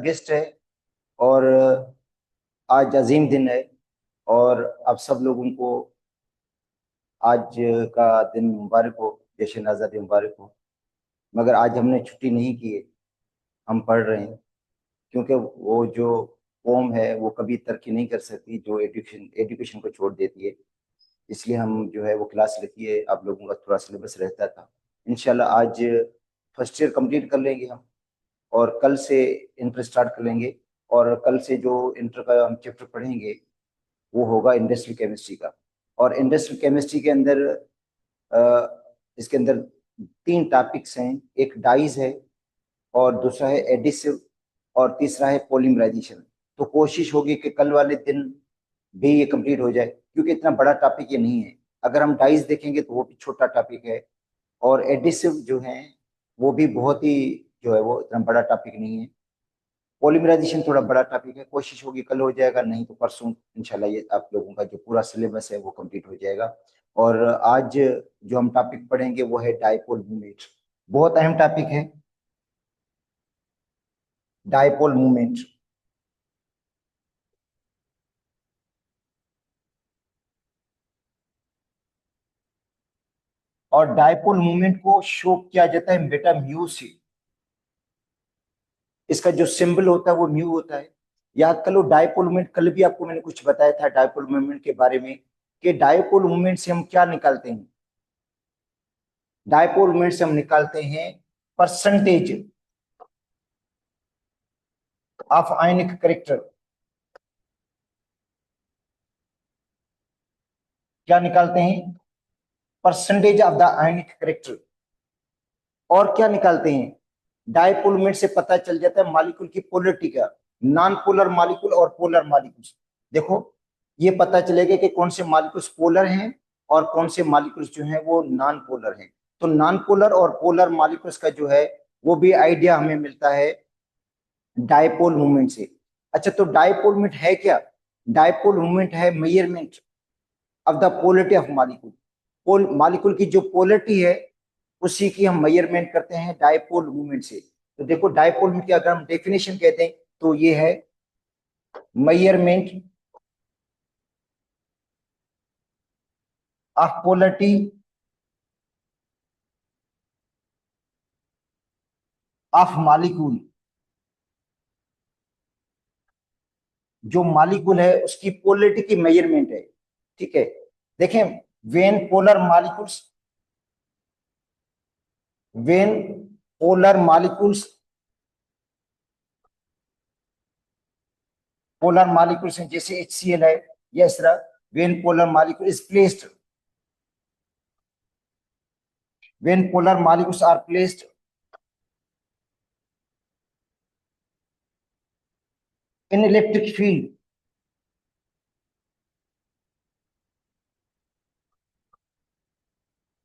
Guest है और आज अजीम दिन है और आप सब लोगों को आज का दिन मुबारक हो, जश्न आज़ादी मुबारक हो। मगर आज हमने छुट्टी नहीं की है, हम पढ़ रहे हैं क्योंकि वो जो कौम है वो कभी तरक्की नहीं कर सकती जो एजुकेशन एजुकेशन को छोड़ देती है। इसलिए हम जो है वो क्लास लेती है, आप लोगों का थोड़ा सिलेबस रहता था। इंशाल्लाह आज फर्स्ट ईयर कंप्लीट कर लेंगे हम और कल से इंटर स्टार्ट कर लेंगे। और कल से जो इंटर का हम चैप्टर पढ़ेंगे वो होगा इंडस्ट्रियल केमिस्ट्री का। और इंडस्ट्रियल केमिस्ट्री के अंदर इसके अंदर 3 टॉपिक्स हैं, एक डाइज है और दूसरा है एडिसिव और तीसरा है पॉलीमराइजेशन। तो कोशिश होगी कि कल वाले दिन भी ये कंप्लीट हो जाए क्योंकि इतना बड़ा टॉपिक ये नहीं है। अगर हम डाइज देखेंगे तो वो भी छोटा टॉपिक है और एडिसिव जो है वो भी बहुत ही जो है वो इतना बड़ा टॉपिक नहीं है। पॉलीमराइजेशन थोड़ा बड़ा टॉपिक है, कोशिश होगी कल हो जाएगा, नहीं तो परसों इंशाल्लाह ये आप लोगों का जो पूरा सिलेबस है वो कंप्लीट हो जाएगा। और आज जो हम टॉपिक पढ़ेंगे वो है डाइपोल मूवमेंट। बहुत अहम टॉपिक है डाइपोल मूवमेंट। और डाइपोल मूवमेंट को शो किया जाता है बेटा म्यू से। इसका जो सिंबल होता है वो म्यू होता है। याद कर लो डाइपोल मूवमेंट, कल भी आपको मैंने कुछ बताया था डाइपोल मूवमेंट के बारे में कि डाइपोल मूवमेंट से हम क्या निकालते हैं। डाइपोल मूवमेंट से हम निकालते हैं परसेंटेज ऑफ आयनिक करेक्टर। क्या निकालते हैं? Percentage of the ionic character. और क्या निकालते हैं? डाइपोल मूवमेंट से पता चल जाता है मॉलिक्यूल की पोलरिटी का, नॉन पोलर मॉलिक्यूल और पोलर मॉलिक्यूल। देखो ये पता चलेगा कि कौन से मॉलिक्यूल्स पोलर हैं और कौन से मॉलिक्यूल्स जो हैं वो नॉन पोलर हैं। तो नॉन पोलर और पोलर मॉलिक्यूल्स का जो है वो भी आइडिया हमें मिलता है डाइपोल मूवमेंट से। अच्छा, तो डाइपोल मूवमेंट है क्या? डाइपोल मूवमेंट है measurement of the polarity of molecule. Molecule की जो पोलरिटी है उसी की हम मेजरमेंट करते हैं डाइपोल मूवमेंट से। तो देखो डाइपोल मूवमेंट की अगर हम डेफिनेशन कहते हैं तो ये है measurement of polarity of molecule. जो मॉलिक्यूल है उसकी पोलरिटी की मेजरमेंट है। ठीक है, देखें when polar molecules, when polar molecules, polar molecules हैं जैसे HCl है या इस तरह, when polar molecule is placed, when polar molecules are placed in electric field,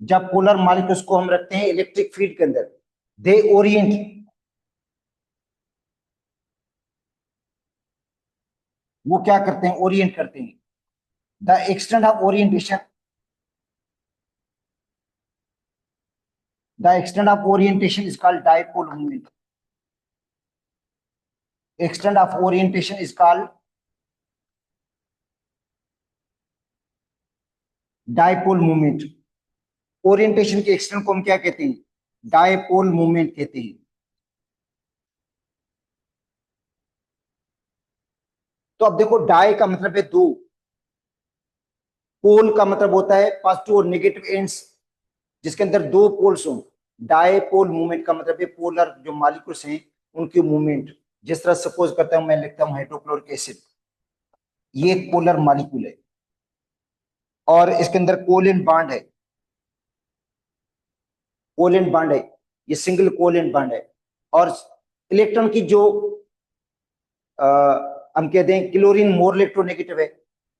जब पोलर मॉलिक्यूल्स को हम रखते हैं इलेक्ट्रिक फील्ड के अंदर, दे ओरिएंट, वो क्या करते हैं? ओरिएंट करते हैं। The extent of orientation, the extent of orientation is called dipole movement. Extent of orientation is called dipole movement. Orientation के एक्सटेंट को हम क्या कहते हैं? डाइपोल मूवमेंट कहते हैं। तो अब देखो डाई का मतलब है दो, पोल का मतलब होता है पॉजिटिव और नेगेटिव एंड्स जिसके अंदर दो पोल्स हों। डायपोल मूवमेंट का मतलब है पोलर जो मॉलिक्यूल्स हैं उनकी मूवमेंट। जिस तरह सपोज करता हूं मैं लिखता हूं हाइड्रोक्लोरिक एसिड, ये एक पोलर मॉलिक्यूल है और इसके अंदर कोवेलेंट बॉन्ड है, कोवेलेंट बॉन्ड है, ये सिंगल कोवेलेंट बॉन्ड है। और इलेक्ट्रॉन की जो हम कहते हैं क्लोरीन मोर इलेक्ट्रोनेगेटिव है,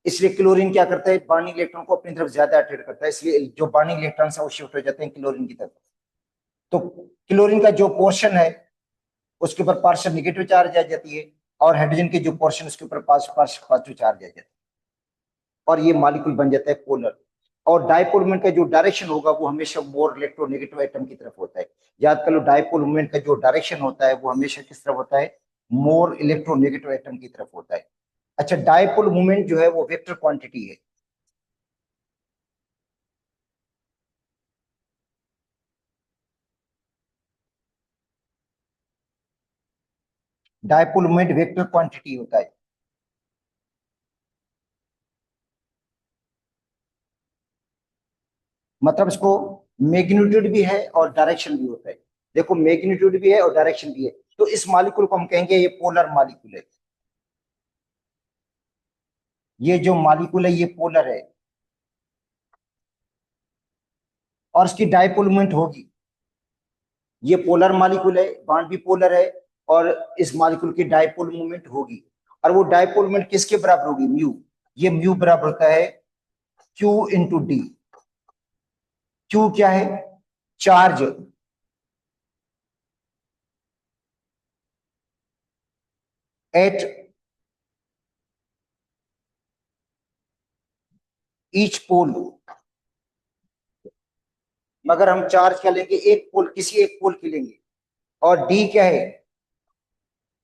इसलिए क्लोरीन क्या करता है? बॉन्डिंग इलेक्ट्रॉन को अपनी तरफ ज्यादा अट्रैक्ट करता है, इसलिए जो बॉन्डिंग इलेक्ट्रॉन है वो शिफ्ट हो जाते हैं क्लोरीन की तरफ। तो क्लोरीन का जो पोर्शन है उसके ऊपर पार्शियल नेगेटिव चार्ज आ जाती है और हाइड्रोजन के जो पोर्शन उसके ऊपर पार्शियल पॉजिटिव चार्ज आ जाता है और ये मॉलिक्यूल बन जाता है पोलर। और डाइपोल मूवमेंट का जो डायरेक्शन होगा वो हमेशा मोर इलेक्ट्रोनेगेटिव एटम की तरफ होता है। याद कर लो डाइपोल मूवमेंट का जो डायरेक्शन होता है वो हमेशा किस तरफ होता है? मोर इलेक्ट्रोनेगेटिव एटम की तरफ होता है। अच्छा, डायपोल मोमेंट जो है वो वेक्टर क्वांटिटी है। डायपोल मोमेंट वेक्टर क्वांटिटी होता है। मतलब इसको मैग्नीट्यूड भी है और डायरेक्शन भी होता है। देखो, मैग्नीट्यूड भी है और डायरेक्शन भी है, तो इस मॉलिक्यूल को हम कहेंगे ये पोलर मॉलिक्यूल है। ये जो मॉलिक्यूल है ये पोलर है, और इसकी डायपोल मोमेंट होगी। ये पोलर मॉलिक्यूल है, बॉन्ड भी पोलर है, और इस मॉलिक्यूल की डायपोल मोमेंट होगी। और वो डायपोल मोमेंट किसके बराबर होगी? म्यू। ये म्यू बराबर होता है क्यू इंटू डी। क्यू क्या है? चार्ज। At each pole. मगर हम चार्ज क्या लेंगे? एक पोल, किसी एक पोल की लेंगे। और डी क्या है?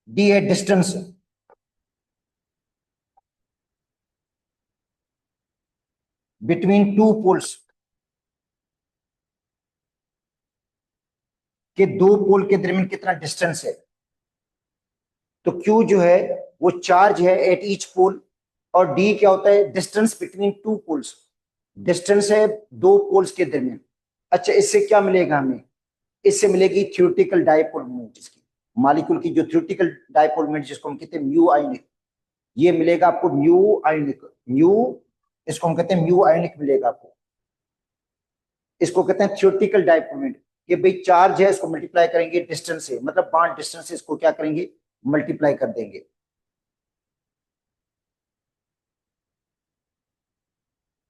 डी है डिस्टेंस बिटवीन टू पोल्स, के दो पोल के दरमियान कितना डिस्टेंस है। तो क्यू जो है वो चार्ज है एट ईच पोल, और डी क्या होता है? Distance between two poles. Distance है दो पोल्स के दरमियान। अच्छा, इससे क्या मिलेगा हमें? इससे मिलेगी थ्योरेटिकल डायपोल मोमेंट। इसकी मॉलिक्यूल की जो थ्योरेटिकल डायपोल मोमेंट, जिसको हम कहते हैं म्यू आयनिक, ये मिलेगा आपको म्यू आयनिक। म्यू, इसको हम कहते हैं म्यू आयनिक मिलेगा आपको। इसको कहते हैं थ्योरेटिकल डायपोल मोमेंट। कि भाई चार्ज है, इसको मल्टीप्लाई करेंगे डिस्टेंस से, मतलब बॉन्ड डिस्टेंस से इसको क्या करेंगे? मल्टीप्लाई कर देंगे।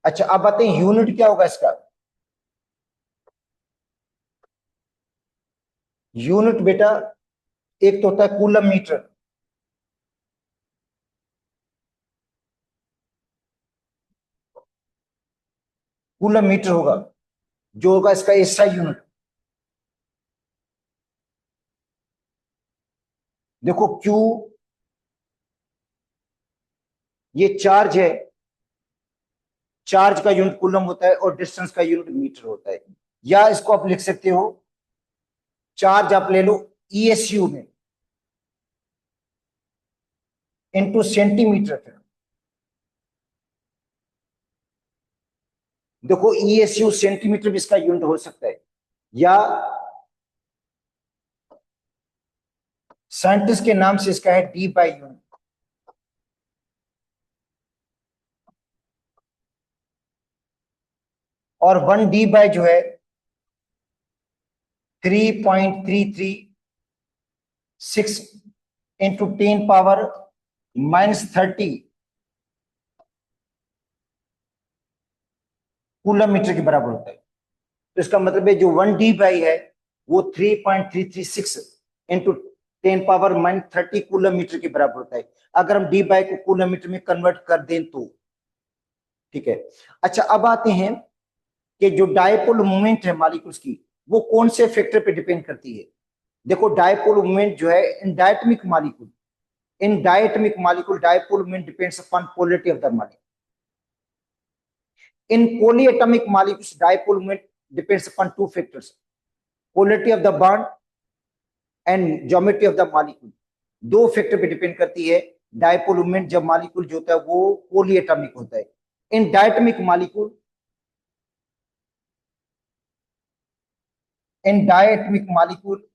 अच्छा, अब आते हैं यूनिट क्या होगा इसका। यूनिट बेटा, एक तो होता है कूलम मीटर। कूलम मीटर होगा, जो होगा इसका एसआई यूनिट। देखो क्यू, ये चार्ज है, चार्ज का यूनिट कूलम होता है, और डिस्टेंस का यूनिट मीटर होता है। या इसको आप लिख सकते हो, चार्ज आप ले लो ईएसयू में, इनटू सेंटीमीटर। देखो ईएसयू सेंटीमीटर भी इसका यूनिट हो सकता है। या साइंटिस्ट के नाम से इसका है डी बाई यूनिट। और 1 डी बाई जो है 3.336 इंटू 10⁻⁻30 कूलम मीटर के बराबर होता है। तो इसका मतलब है जो 1 डी बाई है वो 3.336 इंटू 10⁻⁻30 कूलम मीटर के बराबर होता है, अगर हम डी बाई को कूलम मीटर में कन्वर्ट कर दें तो। ठीक है। अच्छा, अब आते हैं कि जो डायपोल मोमेंट है मॉलिक्यूल्स की, वो कौन से फैक्टर पे डिपेंड करती है। देखो, डायपोल मोमेंट जो है in diatomic molecule, dipole moment depends upon polarity of the molecule. In polyatomic molecules dipole moment depends upon two factors: polarity of the bond and geometry of the molecule। दो factor पे depend करती है dipole moment, जब molecule जो होता है वो polyatomic होता है। In diatomic molecule, in diatomic molecule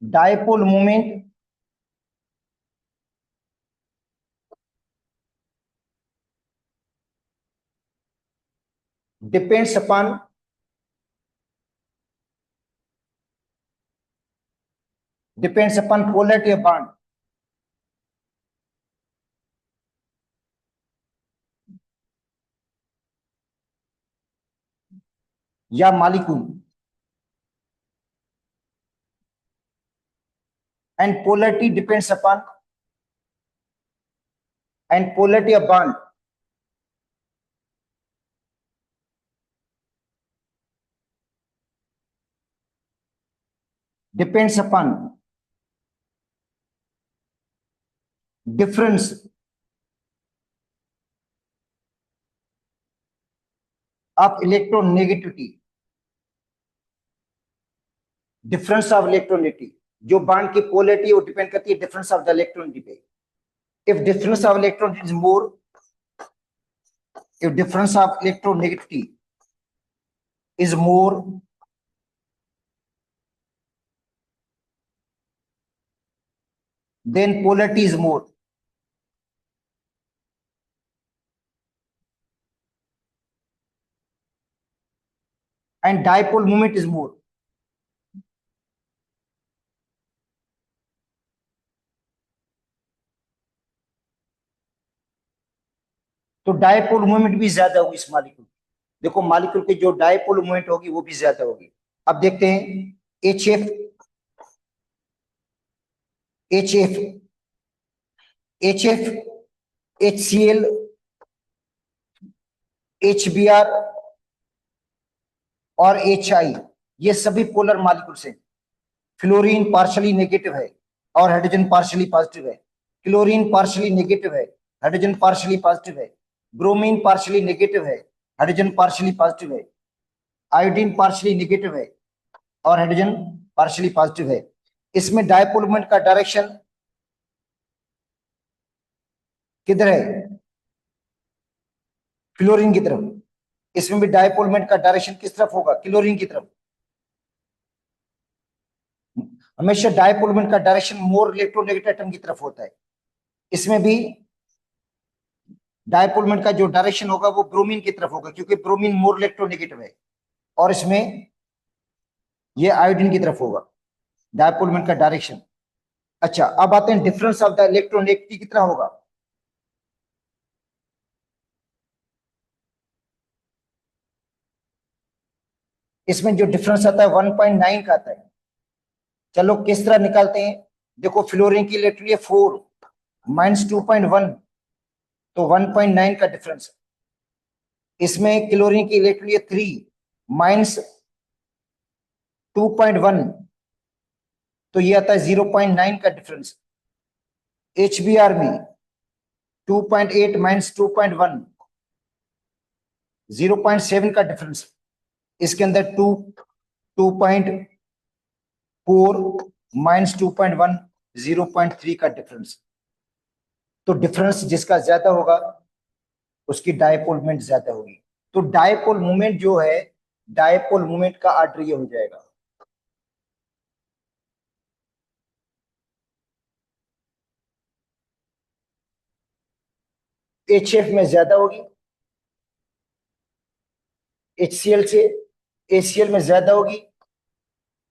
dipole moment depends upon polarity of bond या molecule, and polarity depends upon polarity of bond depends upon difference of electronegativity, difference of electronegativity, जो bond की polarity वो depend करती है difference of the electronegativity पे। If difference of electron is more, if difference of electronegativity is more, then polarity is more. And dipole moment is more. तो dipole movement भी ज्यादा होगी इस मॉलिक्यूल। देखो मॉलिक्यूल की जो डायपोल मूवमेंट होगी वो भी ज्यादा होगी। अब देखते हैं H F, H F, H F, H C L, H B R और एच आई, ये सभी पोलर मॉलिक्यूल्स हैं। फ्लोरीन पार्शली नेगेटिव है और हाइड्रोजन पार्शली पॉजिटिव है। क्लोरीन पार्शली नेगेटिव है, हाइड्रोजन पार्शली पॉजिटिव है। ब्रोमीन पार्शली नेगेटिव है, हाइड्रोजन पार्शली पॉजिटिव है। आयोडीन पार्शली नेगेटिव है और हाइड्रोजन पार्शली पॉजिटिव है। इसमें डायपोल मोमेंट का डायरेक्शन किधर है? क्लोरीन की तरफ। इसमें भी डायपोल मोमेंट का डायरेक्शन किस तरफ होगा? क्लोरीन की तरफ। हमेशा डायपोल मोमेंट का डायरेक्शन मोर इलेक्ट्रोनेगेटिव एटम की तरफ होता है। इसमें भी डायपोल मोमेंट का जो डायरेक्शन होगा वो ब्रोमीन की तरफ होगा, क्योंकि ब्रोमीन मोर इलेक्ट्रोनेगेटिव है। और इसमें ये आयोडीन की तरफ होगा डायपोल मोमेंट का डायरेक्शन। अच्छा, अब आते हैं डिफरेंस ऑफ द इलेक्ट्रोनेगेटिविटी कितना होगा। इसमें जो डिफरेंस आता है 1.9 का आता है। चलो किस तरह निकालते हैं? देखो फ्लोरीन की इलेक्ट्रॉन है 4 माइनस 2.1, तो 1.9 का डिफरेंस। इसमें क्लोरीन की इलेक्ट्रॉन है 3 माइनस 2.1, तो ये आता है 0.9 का डिफरेंस। एचबीआर में 2.8 माइनस 2.1, 0.7 का डिफरेंस। इसके अंदर 2.4 माइनस 2.1, 0.3 का डिफरेंस। तो डिफरेंस जिसका ज्यादा होगा उसकी डायपोल मोमेंट ज्यादा होगी। तो डायपोल मोमेंट जो है, डायपोल मोमेंट का ऑर्डर ये हो जाएगा। एच एफ में ज्यादा होगी HCl से, HCl में ज्यादा होगी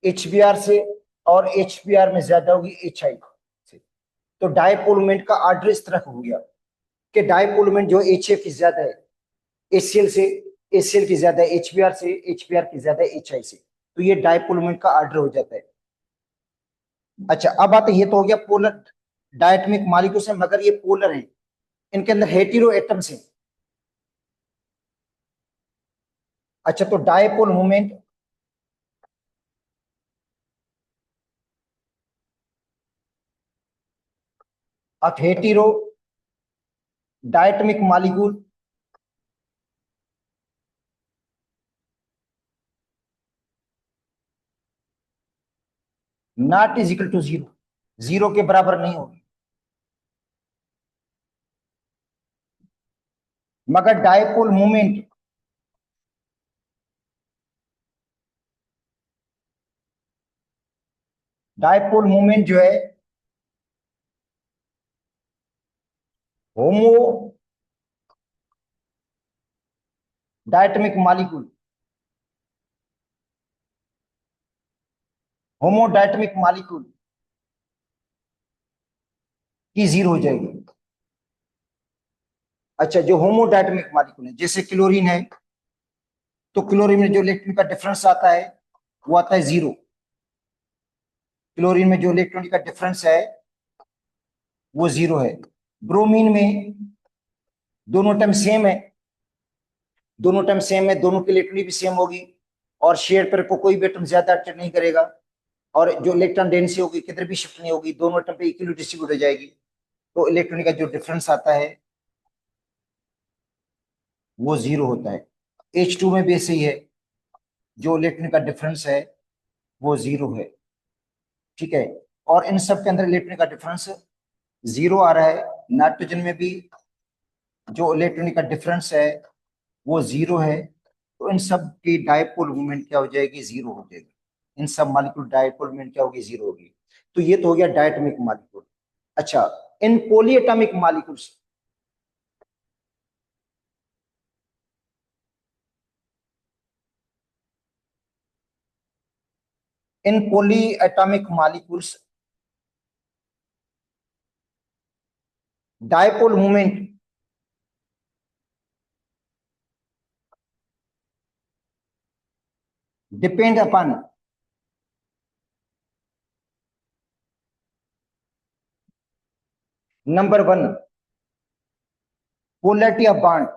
HBr से, और HBr में ज्यादा होगी HI से। तो डायपोल मोमेंट का ऑर्डर इस तरह हो गया कि डायपोल मोमेंट जो HF की ज्यादा है HCl से, HCl की ज्यादा है HBr से, HBr की ज्यादा है HI से। तो ये डायपोल मोमेंट का ऑर्डर हो जाता है। अच्छा, अब आते, ये तो हो गया पोलर डायटमिक मॉलिक्यूल्स है, मगर ये पोलर है, इनके अंदर हेटेरो एटम्स हैं। अच्छा, तो dipole moment of hetero diatomic molecule not is equal to 0, 0 के बराबर नहीं होगी। मगर डायपोल मोमेंट डायपोल मोमेंट जो है होमो डायटमिक मॉलिक्यूल, होमोडायटमिक मॉलिक्यूल की 0 हो जाएगी। अच्छा, जो होमोडायटमिक मॉलिक्यूल है जैसे क्लोरीन है, तो क्लोरीन में जो इलेक्ट्रॉन का डिफरेंस आता है वो आता है 0। क्लोरीन में जो इलेक्ट्रॉन का डिफरेंस है वो 0 है। ब्रोमीन में दोनों टर्म सेम है, दोनों टर्म सेम है, दोनों की इलेक्ट्रॉन भी सेम होगी, और शेयर पर को कोई भी एटम ज्यादा अट्रैक्ट नहीं करेगा। और जो इलेक्ट्रॉन डेंसिटी होगी किधर भी शिफ्ट नहीं होगी, दोनों एटम पे इक्वली डिस्ट्रीब्यूट हो जाएगी, तो इलेक्ट्रॉन का जो डिफरेंस आता है वो जीरो होता है। H2 में भी ऐसे ही है, जो इलेक्ट्रॉन का डिफरेंस है वो जीरो है, ठीक है। और इन सब के अंदर इलेक्ट्रॉन का डिफरेंस जीरो आ रहा है। नाइट्रोजन में भी जो इलेक्ट्रॉन का डिफरेंस है वो जीरो है, तो इन सब की डायपोल मूवमेंट क्या हो जाएगी, जीरो हो जाएगी। इन सब मॉलिक्यूल डायपोल मूवमेंट क्या होगी, जीरो होगी। तो ये तो हो गया डायटोमिक मॉलिक्यूल। अच्छा, in polyatomic molecules, in polyatomic molecules dipole movement depend upon number one polarity of bond,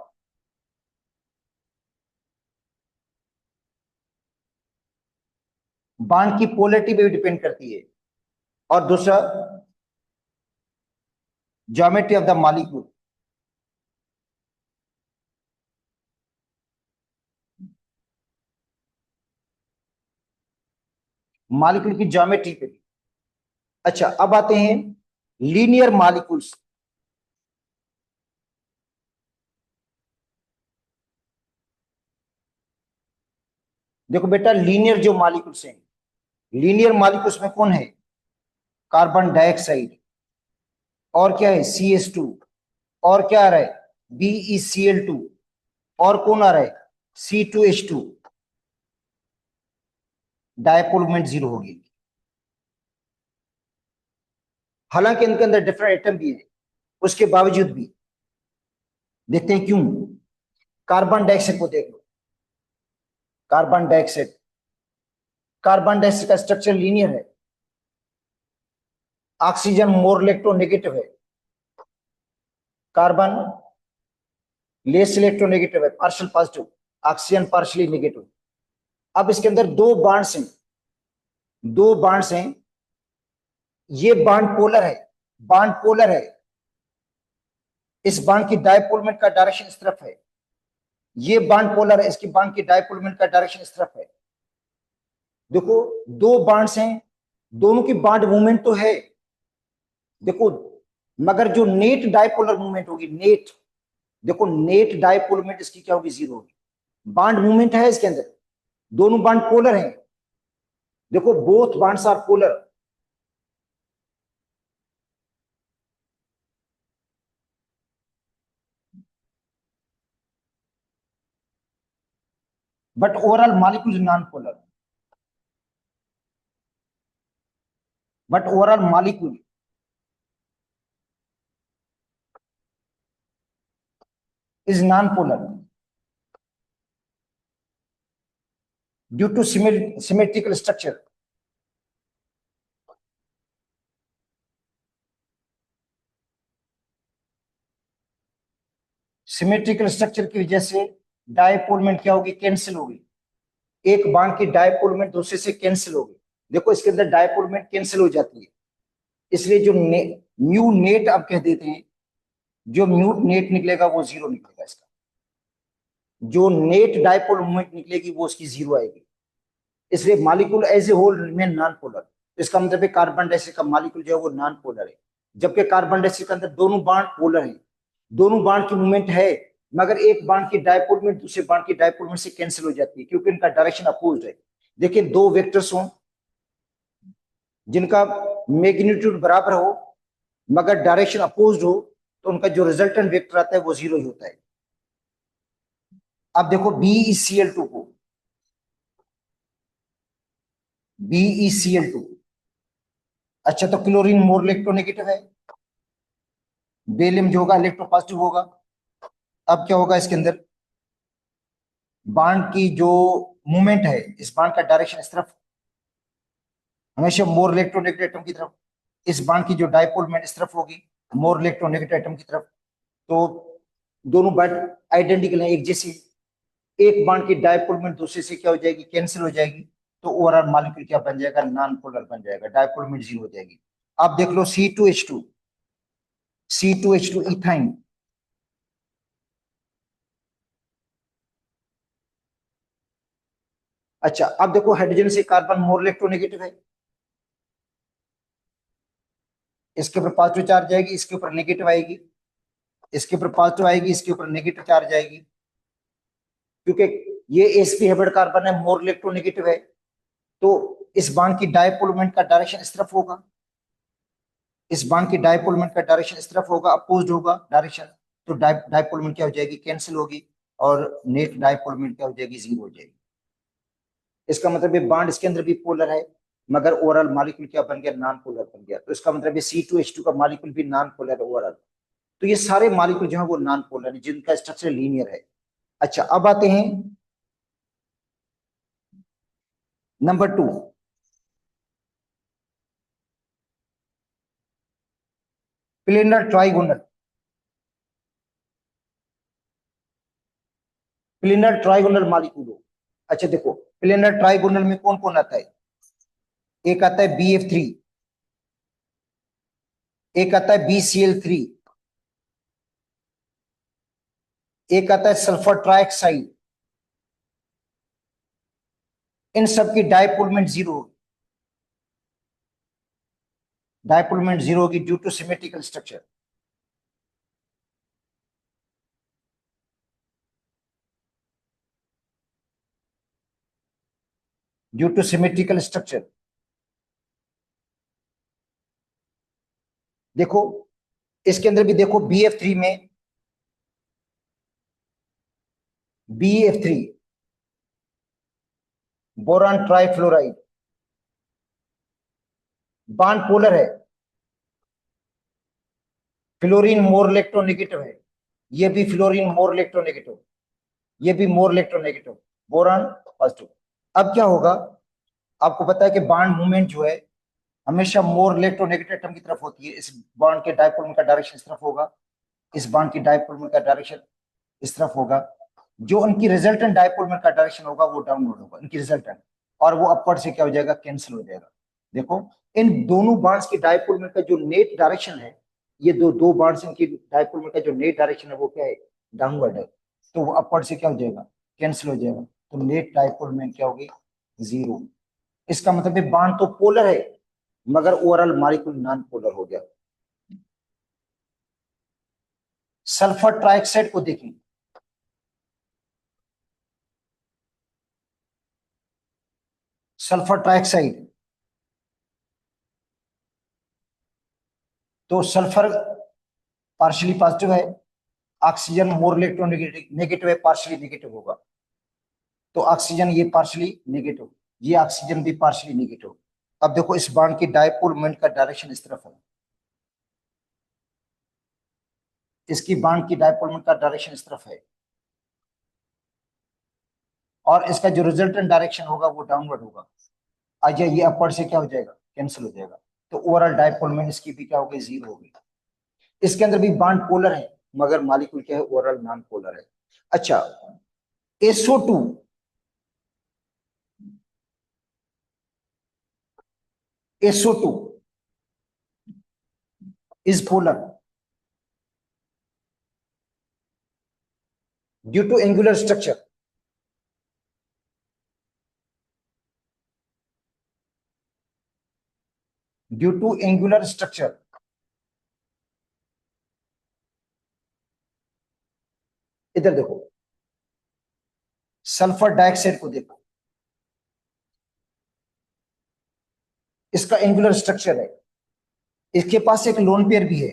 bond की पोलैरिटी पे भी डिपेंड करती है। और दूसरा geometry of the molecule, molecule की ज्योमेट्री पे भी। अच्छा, अब आते हैं लीनियर मॉलिक्यूल्स। देखो बेटा, लीनियर जो मॉलिक्यूल्स हैं, लीनियर मॉलिक्यूल्स में कौन है, कार्बन डाइऑक्साइड, और क्या है CH2, और क्या आ रहा है BeCl2, और कौन आ रहा है C2H2। डायपोल मोमेंट जीरो होगी। हालांकि इनके अंदर डिफरेंट एटम भी है, उसके बावजूद भी देखते हैं क्यों। कार्बन डाइऑक्साइड को देख लो, कार्बन डाइऑक्साइड, कार्बन डाइऑक्साइड का स्ट्रक्चर लीनियर है, ऑक्सीजन मोर इलेक्ट्रोनेगेटिव है, कार्बन लेस इलेक्ट्रोनेगेटिव है, partial positive, oxygen partially negative. अब इसके अंदर दो बॉन्ड्स हैं, दो बॉन्ड्स हैं, ये बॉन्ड पोलर है, बॉन्ड पोलर है, इस बॉन्ड की डायपोल मोमेंट का डायरेक्शन इस तरफ है, ये बॉन्ड पोलर है, इसकी बॉन्ड की डायपोल मोमेंट का डायरेक्शन इस तरफ है। देखो, दो बॉन्ड्स हैं, दोनों की बॉन्ड मूवमेंट तो है, देखो, मगर जो नेट डायपोलर मूवमेंट होगी, नेट, देखो नेट डायपोल मूवमेंट इसकी क्या होगी, जीरो होगी। बॉन्ड मूवमेंट है इसके अंदर, दोनों बॉन्ड पोलर हैं, देखो both bonds are polar, but overall molecule is non-polar, but overall molecule is non-polar due to symmetrical structure. Symmetrical structure की वजह से डायपोल मोमेंट क्या होगी, कैंसिल होगी, एक बॉन्ड की डायपोल मोमेंट दूसरे से कैंसिल होगी। देखो इसके अंदर डायपोल मोमेंट कैंसिल हो जाती है, इसलिए जो म्यू नेट आप कह देते हैं, जो म्यू नेट निकलेगा वो जीरो निकलेगा, इसका जो नेट डायपोल मोमेंट निकलेगी वो उसकी जीरो आएगी। इसलिए molecule as a whole remain non polar. इसका मतलब है कार्बन डाइऑक्साइड का मॉलिक्यूल जो है वो नॉन पोलर है, जबकि कार्बन डाइऑक्साइड के अंदर दोनों बॉन्ड पोलर है, दोनों बॉन्ड की मूवमेंट है, मगर एक बॉन्ड की डायपोल मूवमेंट दूसरे बॉन्ड की डायपोल मूवमेंट से कैंसिल हो जाती है, क्योंकि इनका डायरेक्शन अपोज्ड है। देखिए, दो वेक्टर्स हों जिनका मैग्नीट्यूड बराबर हो मगर डायरेक्शन अपोज्ड हो, तो उनका जो रिजल्टेंट वेक्टर आता है वो जीरो ही होता है। अब देखो BeCl2 को, BeCl2, अच्छा तो क्लोरीन मोर इलेक्ट्रोनेगेटिव है, बेरिलियम जो होगा इलेक्ट्रोपॉजिटिव होगा। अब क्या होगा, इसके अंदर बांड की जो मूवमेंट है, इस बांड का डायरेक्शन इस तरफ, हमेशा मोर इलेक्ट्रोनेगेटिव एटम की तरफ, इस बांड की जो डायपोल मोमेंट इस तरफ होगी, मोर इलेक्ट्रोनेगेटिव एटम की तरफ। तो दोनों बांड आइडेंटिकल है, एक जैसी, एक बांड की डायपोल मोमेंट दूसरे से क्या हो जाएगी, कैंसिल हो जाएगी, तो ओवरऑल मॉलिक्यूल क्या बन जाएगा, नॉन पोलर बन जाएगा, डायपोल में जीरो हो जाएगी। आप देख लो C2H2, C2H2 इथाइन, अच्छा अब देखो हाइड्रोजन से कार्बन मोर इलेक्ट्रोनेगेटिव है, इसके ऊपर पॉजिटिव चार्ज आएगी, इसके ऊपर नेगेटिव आएगी, इसके ऊपर पॉजिटिव आएगी, इसके ऊपर नेगेटिव चार्ज आएगी, क्योंकि ये sp हाइब्रिड कार्बन है, मोर इलेक्ट्रोनेगेटिव है, तो इस बॉन्ड की डायपोल मोमेंट का डायरेक्शन इस तरफ होगा, इस बॉन्ड की डायपोल मोमेंट का डायरेक्शन इस तरफ होगा, अपोज्ड होगा डायरेक्शन, तो डायपोल मोमेंट क्या हो जाएगी, कैंसिल होगी, और नेट डायपोल मोमेंट क्या हो जाएगी, जीरो हो जाएगी। इसका मतलब ये बॉन्ड इसके अंदर भी पोलर है, मगर ओवरऑल मॉलिक्यूल क्या बन गया, नॉन पोलर बन गया, तो इसका मतलब ये C2H2 का मॉलिक्यूल भी नॉन पोलर है ओवरऑल। तो ये सारे मॉलिक्यूल जो है वो नॉन पोलर है, जिनका स्ट्रक्चर लीनियर है। अच्छा अब आते हैं number 2, planar trigonal, planar trigonal molecule हो। अच्छा देखो प्लेनर ट्राइगोनल में कौन कौन आता है, एक आता है BF3, एक आता है BCl3, एक आता है सल्फर ट्राइऑक्साइड, इन सब की डायपोल मोमेंट जीरो होगी, डायपोल मोमेंट जीरो होगी due two symmetrical structure, due two symmetrical structure. देखो इसके अंदर भी देखो BF3 में, BF3 boron trifluoride, bond polar है, फ्लोरीन मोर इलेक्ट्रोनेगेटिव है, ये भी फ्लोरीन मोर इलेक्ट्रोनेगेटिव, ये भी मोर इलेक्ट्रोनेगेटिव, बोरान पॉजिटिव। अब क्या होगा, आपको पता है कि बॉन्ड मूवमेंट जो है हमेशा मोर इलेक्ट्रोनेगेटिव एटम की तरफ होती है, इस बॉन्ड के डायपोल मोमेंट का डायरेक्शन इस तरफ होगा, इस बॉन्ड की डायपोल मोमेंट का डायरेक्शन इस तरफ होगा, जो उनकी रिजल्टेंट डायपोल मोमेंट का डायरेक्शन होगा वो डाउनवर्ड होगा, इनकी रिजल्टेंट, और वो अपवर्ड से क्या हो जाएगा, कैंसिल हो जाएगा। देखो इन दोनों बॉन्ड्स की डायपोल मोमेंट का जो नेट डायरेक्शन है, ये दो दो बॉन्ड्स इनकी डायपोल मोमेंट का जो नेट डायरेक्शन है वो क्या है, डाउनवर्ड है, तो वो अपवर्ड से क्या हो जाएगा, कैंसिल हो जाएगा, तो नेट डायपोल मोमेंट क्या होगी, जीरो। इसका मतलब है बॉन्ड तो पोलर है मगर ओवरऑल मॉलिक्यूल नॉन पोलर हो गया। सल्फर ट्राइऑक्साइड को देखें, सल्फर ट्राइऑक्साइड, तो सल्फर पार्शियली पॉजिटिव है, ऑक्सीजन मोर इलेक्ट्रोनेगेटिव नेगेटिव है, पार्शियली नेगेटिव होगा, तो ऑक्सीजन ये पार्शियली नेगेटिव, ये ऑक्सीजन भी पार्शियली नेगेटिव। अब देखो इस बॉन्ड की डायपोल मोमेंट का डायरेक्शन इस तरफ है, इसकी बॉन्ड की डायपोल मोमेंट का डायरेक्शन इस तरफ है, और इसका जो रिजल्टेंट डायरेक्शन होगा वो डाउनवर्ड होगा, आज ये अपवर्ड से क्या हो जाएगा, कैंसिल हो जाएगा, तो ओवरऑल डायपोल मोमेंट इसकी भी क्या होगी, जीरो होगी। इसके अंदर भी बॉन्ड पोलर है मगर मॉलिक्यूल क्या है, ओवरऑल नॉन पोलर है। अच्छा SO2, SO2 is polar due to angular structure, due to angular structure। इधर देखो सल्फर डाइऑक्साइड को देखो, इसका एंगुलर स्ट्रक्चर है, इसके पास एक लोन पेयर भी है,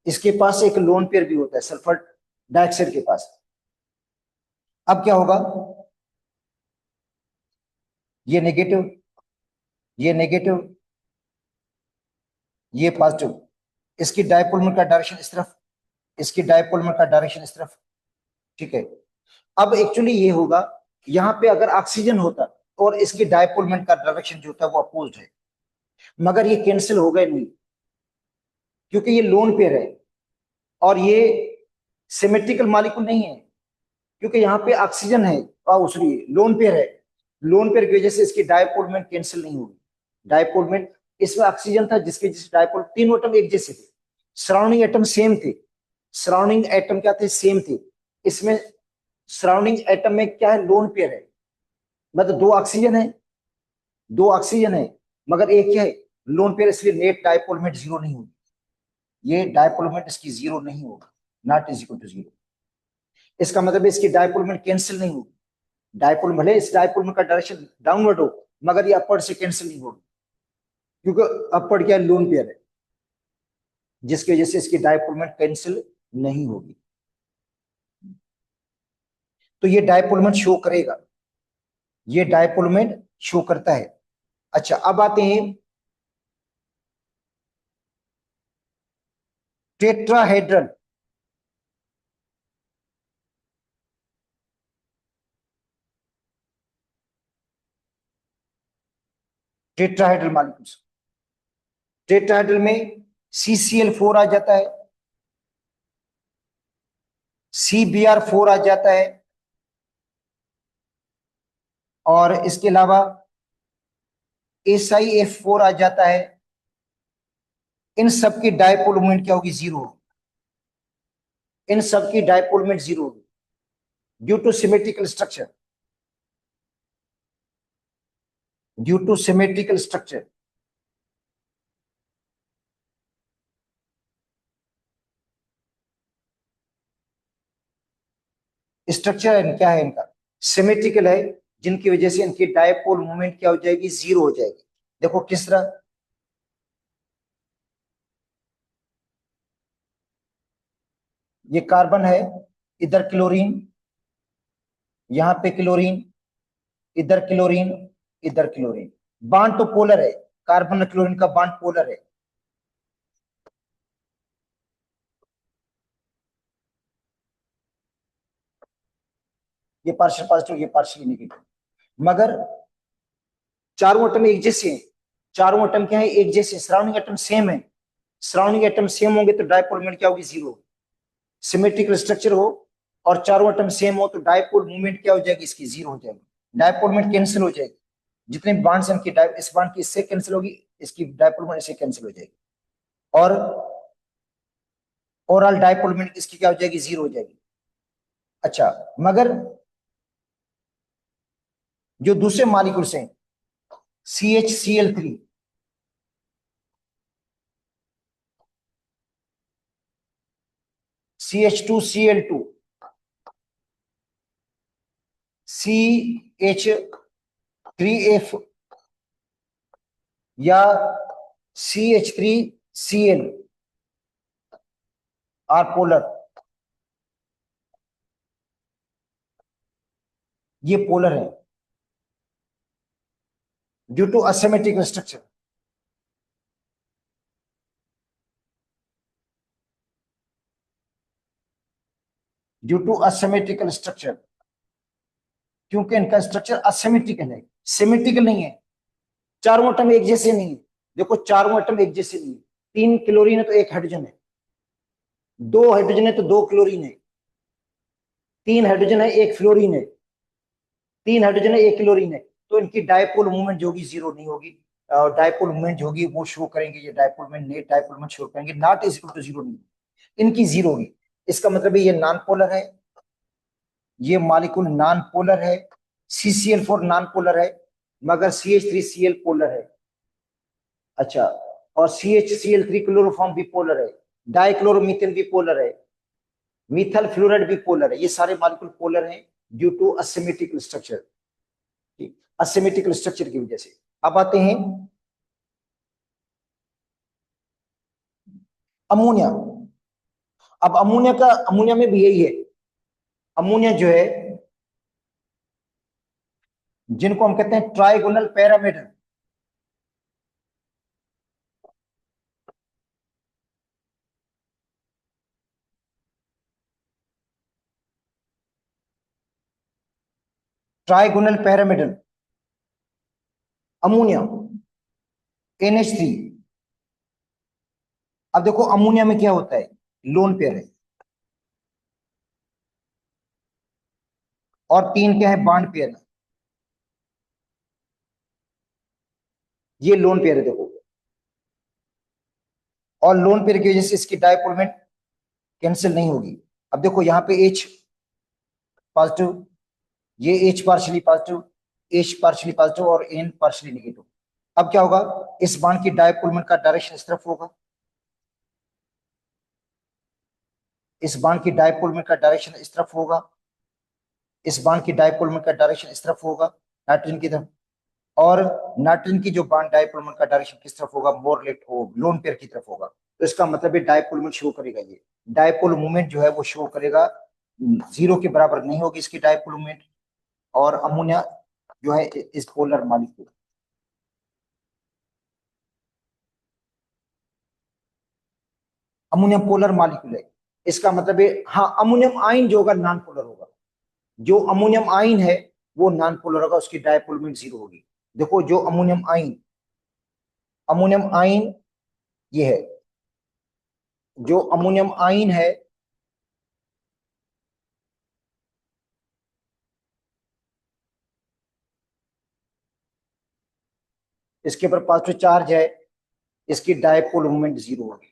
इसके पास एक लोन पेयर भी होता है सल्फर डाइऑक्साइड के पास। अब क्या होगा, ये नेगेटिव, ये नेगेटिव, ये पॉजिटिव, इसकी डायपोल मोमेंट का डायरेक्शन इस तरफ, इसकी डायपोल मोमेंट का डायरेक्शन इस तरफ, ठीक है। अब एक्चुअली ये होगा, यहाँ पे अगर ऑक्सीजन होता और इसकी डायपोल मोमेंट का डायरेक्शन जो होता है वो अपोज्ड है, मगर ये कैंसिल हो गए नहीं, क्योंकि ये लोन पेयर है और ये सिमेट्रिकल मॉलिक्यूल नहीं है, क्योंकि यहाँ पे ऑक्सीजन है, सॉरी लोन पेयर है, लोन पेयर की वजह से इसकी डायपोल मोमेंट कैंसिल नहीं होगी। डायपोल मोमेंट, इसमें ऑक्सीजन था जिसके जिस डायपोल, तीनों एटम एक जैसे थे, सराउंडिंग एटम सेम थे, सराउंडिंग एटम क्या थे, सेम थे। इसमें सराउंडिंग एटम में क्या है, लोन पेयर है, मतलब दो ऑक्सीजन है, दो ऑक्सीजन है, मगर एक क्या है, लोन पेयर, इसलिए नेट डायपोल मोमेंट जीरो नहीं होगी, ये डायपोल मोमेंट इसकी जीरो नहीं होगा, not is equal to zero. इसका मतलब इसकी डायपोल मोमेंट कैंसिल नहीं होगी, डायपोल भले इस डायपोल का डायरेक्शन डाउनवर्ड हो, मगर ये अपवर्ड से कैंसिल नहीं होगी, क्योंकि अपवर्ड क्या है, लोन पेयर है, जिसकी वजह से इसकी डायपोल मोमेंट कैंसिल नहीं होगी। तो ये डायपोल मोमेंट शो करेगा, ये डायपोल मोमेंट शो करता है। अच्छा, अब आते हैं टेट्राहेड्रल। टेट्राहेड्रल मॉलिक्यूल्स, टेट्राहेड्रल में CCl4 आ जाता है, CBr4 आ जाता है, और इसके अलावा SiF4 आ जाता है। इन सब की डायपोल मोमेंट क्या होगी, जीरो। इन सब की डायपोल मोमेंट जीरो होगी due two symmetrical structure, due two symmetrical structure. Structure क्या है इनका, सिमेट्रिकल है, जिनकी वजह से इनकी डायपोल मोमेंट क्या हो जाएगी, जीरो हो जाएगी। देखो किस तरह, ये कार्बन है, इधर क्लोरीन, यहां पे क्लोरीन, इधर क्लोरीन, इधर क्लोरीन, बांड तो पोलर है, कार्बन और क्लोरीन का बांड पोलर है। ये पार्शियल पॉजिटिव, ये पार्शियल नेगेटिव, मगर चारों एटम एक जैसे हैं, चारों एटम क्या है, एक जैसे, सराउंडिंग एटम सेम है, सराउंडिंग एटम सेम होंगे तो डायपोल मोमेंट क्या होगी, जीरो। सिमेट्रिकल स्ट्रक्चर हो और चारों एटम सेम हो तो डायपोल मूवमेंट क्या हो जाएगी, इसकी जीरो हो जाएगी, डायपोल मूवमेंट कैंसिल हो जाएगी। जितने बांड्स इनकी इस बांड की इससे कैंसिल होगी, इसकी डायपोल मूवमेंट इससे कैंसिल हो जाएगी, और ओवरऑल डायपोल मूवमेंट इसकी क्या हो जाएगी, जीरो हो जाएगी। अच्छा, मगर जो दूसरे मॉलिक्यूल्स हैं, CHCl3, CH2Cl2, CH3F या CH3Cl आर पोलर, ये पोलर है due to asymmetric structure. Due to asymmetrical structure, क्योंकि इनका स्ट्रक्चर असिमेट्रिकल है, सिमेट्रिकल नहीं है, चारों एटम एक जैसे नहीं है। देखो चारों एटम एक जैसे नहीं है, तीन क्लोरीन है तो एक हाइड्रोजन है, दो हाइड्रोजन है तो दो क्लोरीन है, तीन हाइड्रोजन है एक फ्लोरीन है, तीन हाइड्रोजन है एक क्लोरीन है, तो इनकी डायपोल मूवमेंट जो होगी जीरो नहीं होगी। डायपोल मूवमेंट जो होगी वो शो करेंगे, ये dipole movement, net dipole movement show करेंगे, not is equal to zero नहीं, इनकी जीरो होगी। इसका मतलब है ये नॉन पोलर है, ये मॉलिक्यूल नॉन पोलर है, CCl4 नॉन पोलर है, मगर CH3Cl पोलर है। अच्छा, और CHCl3 क्लोरोफॉर्म भी पोलर है, डाइक्लोरोमीथेन भी पोलर है, मिथाइल फ्लोराइड भी पोलर है, ये सारे मॉलिक्यूल पोलर हैं due to asymmetrical structure, asymmetrical structure की वजह से। अब आते हैं अमोनिया। अब अमोनिया का, अमोनिया में भी यही है, अमोनिया जो है, जिनको हम कहते हैं trigonal parameter, trigonal parameter ammonia NH3। अब देखो अमोनिया में क्या होता है, लोन पेयर है, और 3 क्या है, बॉन्ड पेयर है। ये लोन पेयर है देखो। और लोन पेयर की वजह से इसकी डायपोल मोमेंट कैंसिल नहीं होगी। अब देखो यहाँ पे एच पॉजिटिव, ये H partially positive, H partially positive और एन पार्शली नेगेटिव। अब क्या होगा, इस बॉन्ड की डायपोल मोमेंट का डायरेक्शन इस तरफ होगा, इस बॉन्ड की डायपोल मोमेंट का डायरेक्शन इस तरफ होगा, इस बॉन्ड की डायपोल मोमेंट का डायरेक्शन इस तरफ होगा, नाइट्रोजन की तरफ। और नाइट्रोजन की जो बॉन्ड डायपोल मोमेंट का डायरेक्शन किस तरफ होगा, मोर लेफ्ट हो, लोन पेयर की तरफ होगा। तो इसका मतलब ये डायपोल मोमेंट शो करेगा, ये डायपोल मोमेंट जो है वो शो करेगा, जीरो के बराबर नहीं होगी इसकी डायपोल मोमेंट। और अमोनिया जो है इस polar molecule, ammonium polar molecule है। इसका मतलब है, हाँ, अमोनियम आयन जो होगा नॉन पोलर होगा, जो अमोनियम आयन है वो नॉन पोलर होगा, उसकी डायपोल मोमेंट जीरो होगी। देखो जो अमोनियम आयन, अमोनियम आयन ये है, जो अमोनियम आयन है, इसके ऊपर पॉजिटिव चार्ज है, इसकी डायपोल मोमेंट जीरो होगी।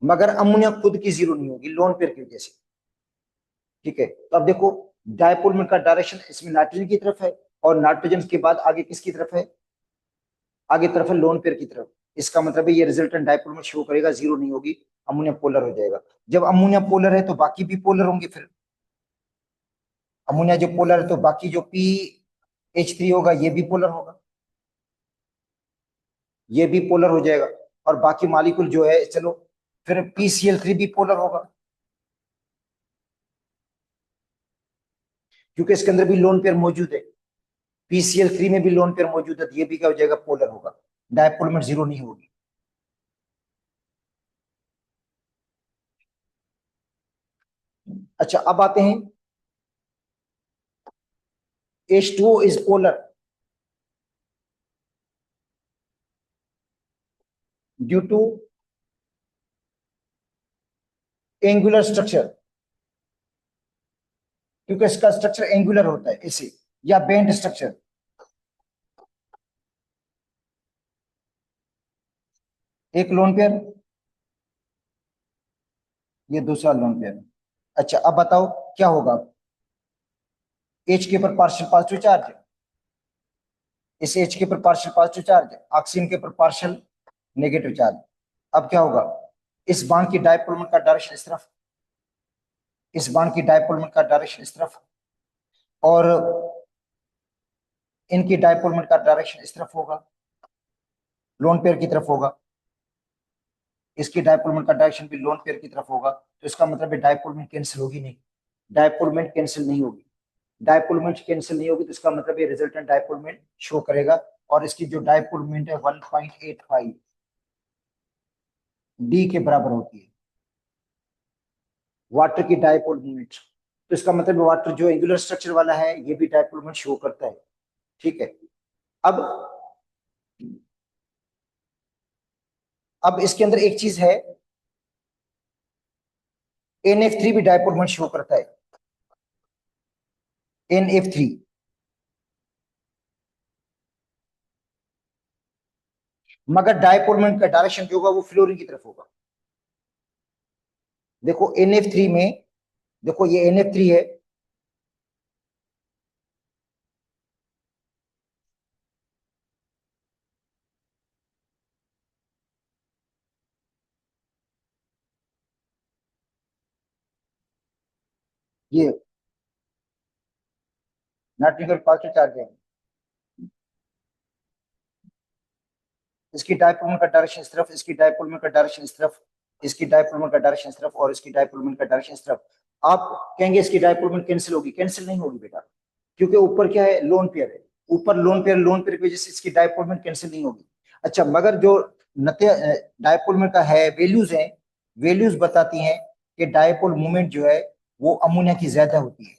मगर अमोनिया खुद की जीरो नहीं होगी, लोन पेयर की वजह से। ठीक है, तो अब देखो डायपोल मोमेंट का डायरेक्शन इसमें नाइट्रोजन की तरफ है, और नाइट्रोजन के बाद आगे किसकी तरफ है, आगे तरफ है लोन पेयर की तरफ। इसका मतलब है ये रिजल्टेंट डायपोल मोमेंट शो करेगा, जीरो नहीं होगी, अमोनिया पोलर हो जाएगा। जब अमोनिया पोलर है तो बाकी भी पोलर होंगे फिर। अमोनिया जो पोलर है तो बाकी जो पी एच थ्री होगा ये भी पोलर होगा, ये भी पोलर हो जाएगा। और बाकी मॉलिक्यूल जो है, चलो, फिर पीसीएल थ्री भी पोलर होगा, क्योंकि इसके अंदर भी लोन पेयर मौजूद है। पीसीएल थ्री में भी लोन पेयर मौजूद है, तो ये भी क्या हो जाएगा, पोलर होगा, डायपोल में जीरो नहीं होगी। अच्छा, अब आते हैं, H2O is polar due to angular structure, क्योंकि इसका स्ट्रक्चर एंगुलर होता है इसे, या बेंट स्ट्रक्चर। एक लोन पेयर, ये दूसरा लोन पेयर। अच्छा, अब बताओ क्या होगा। एच के ऊपर पार्शियल पॉजिटिव चार्ज है, इस एच के ऊपर पार्शियल पॉजिटिव चार्ज है, ऑक्सीजन के ऊपर पार्शियल नेगेटिव चार्ज। अब क्या होगा, इस बांड की डायपोल मोमेंट का डायरेक्शन इस तरफ, इस बांड की डायपोल मोमेंट का डायरेक्शन इस तरफ, और इनकी डायपोल मोमेंट का डायरेक्शन इस तरफ होगा, लोन पेयर की तरफ होगा। इसकी डायपोल मोमेंट का डायरेक्शन भी लोन पेयर की तरफ होगा, तो इसका मतलब है डायपोल मोमेंट कैंसिल होगी नहीं, डायपोल मोमेंट कैंसिल नहीं होगी। डायपोल मोमेंट कैंसिल नहीं होगी तो इसका मतलब ये रिजल्टेंट डायपोल मोमेंट शो करेगा। और इसकी जो डायपोल मोमेंट है 1.85 डी के बराबर होती है, वाटर की डायपोल मोमेंट। तो इसका मतलब वाटर जो एंगुलर स्ट्रक्चर वाला है ये भी डायपोल मोमेंट शो करता है। ठीक है, अब इसके अंदर एक चीज है, NF3 भी डायपोल मोमेंट शो करता है, NF3। मगर डायपोल मोमेंट का डायरेक्शन जो होगा वो फ्लोरीन की तरफ होगा। देखो NF3 में, देखो ये NF3 है, ये नाइट्रोजन पॉजिटिव चार्ज है, इसकी डायपोल का डायरेक्शन इस तरफ, इसकी डायपोल का डायरेक्शन इस तरफ, इसकी डायपोल का डायरेक्शन इस तरफ, और इसकी डायपोल का डायरेक्शन इस तरफ। आप कहेंगे इसकी डायपोल कैंसिल होगी, कैंसिल नहीं होगी बेटा, क्योंकि ऊपर क्या है, लोन पेयर है। ऊपर लोन पेयर, लोन पेयर की वजह से इसकी डायपोल कैंसिल नहीं होगी। अच्छा, मगर जो नते डायपोल का है, वैल्यूज है, वैल्यूज बताती हैं कि डायपोल मोमेंट जो है वो अमोनिया की ज्यादा होती है,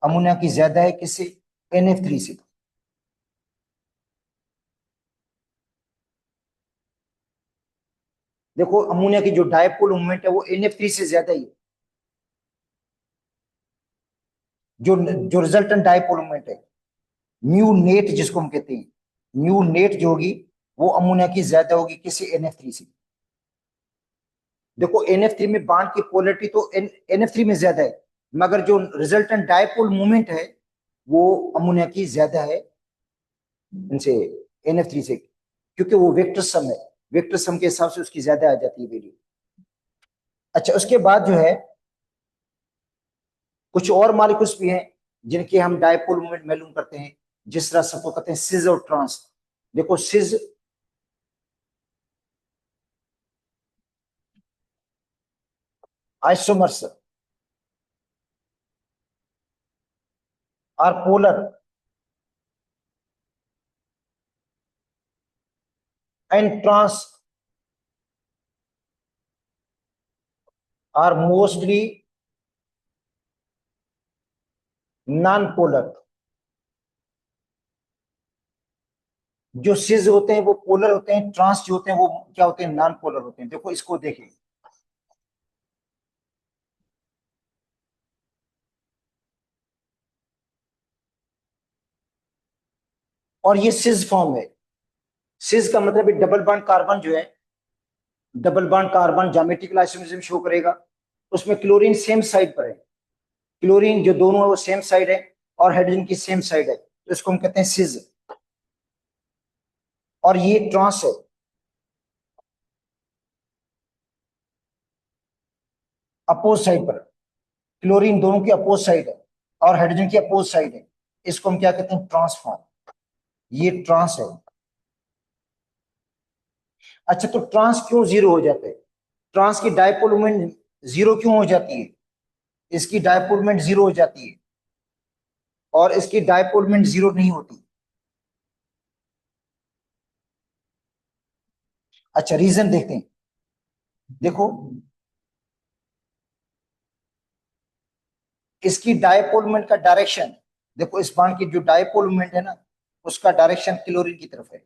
अमोनिया की ज्यादा है किससे, NF3 से। देखो अमोनिया की जो डायपोल मोमेंट है वो NF3 से ज्यादा ही है। जो जो रिजल्टेंट डायपोल मोमेंट है, म्यू नेट जिसको हम कहते हैं, म्यू नेट जो होगी वो अमोनिया की ज्यादा होगी किसी NF3 से। देखो NF3 में बांड की पोलरिटी तो NF3 में ज्यादा है, मगर जो रिजल्टेंट डायपोल मोमेंट है वो अमोनिया की ज्यादा है इनसे, NF3 से, क्योंकि वो वेक्टर सम है, वेक्टर सम के हिसाब से उसकी ज्यादा आ जाती है वैल्यू। अच्छा, उसके बाद जो है कुछ और मॉलिक्यूल्स भी हैं जिनके हम डायपोल मोमेंट मालूम करते हैं, जिस तरह सबको कहते हैं सिज और ट्रांस। देखो cis isomers are polar and trans are mostly non polar. जो सिज होते हैं वो पोलर होते हैं, ट्रांस जो होते हैं वो क्या होते हैं, नॉन पोलर होते हैं। देखो इसको देखें, और ये सिज फॉर्म है। सिज का मतलब डबल बॉन्ड कार्बन जो है, double bond carbon geometrical isomerism show करेगा, उसमें क्लोरीन सेम साइड पर है, क्लोरीन जो दोनों है वो सेम साइड है, और हाइड्रोजन की सेम साइड है, तो इसको हम कहते हैं सिज। और ये ट्रांस है, अपोज साइड पर, क्लोरीन दोनों की अपोज साइड है और हाइड्रोजन की अपोज साइड है, इसको हम क्या कहते हैं, ट्रांसफॉर्म। ये ट्रांस है। अच्छा, तो ट्रांस क्यों जीरो हो जाते हैं, ट्रांस की डायपोल मोमेंट जीरो क्यों हो जाती है? इसकी डायपोल मोमेंट जीरो हो जाती है और इसकी डायपोल मोमेंट जीरो नहीं होती। अच्छा, रीजन देखते हैं। देखो इसकी डायपोल मोमेंट का डायरेक्शन, देखो इस बाण की जो डायपोल मोमेंट है ना, उसका डायरेक्शन क्लोरीन की तरफ है।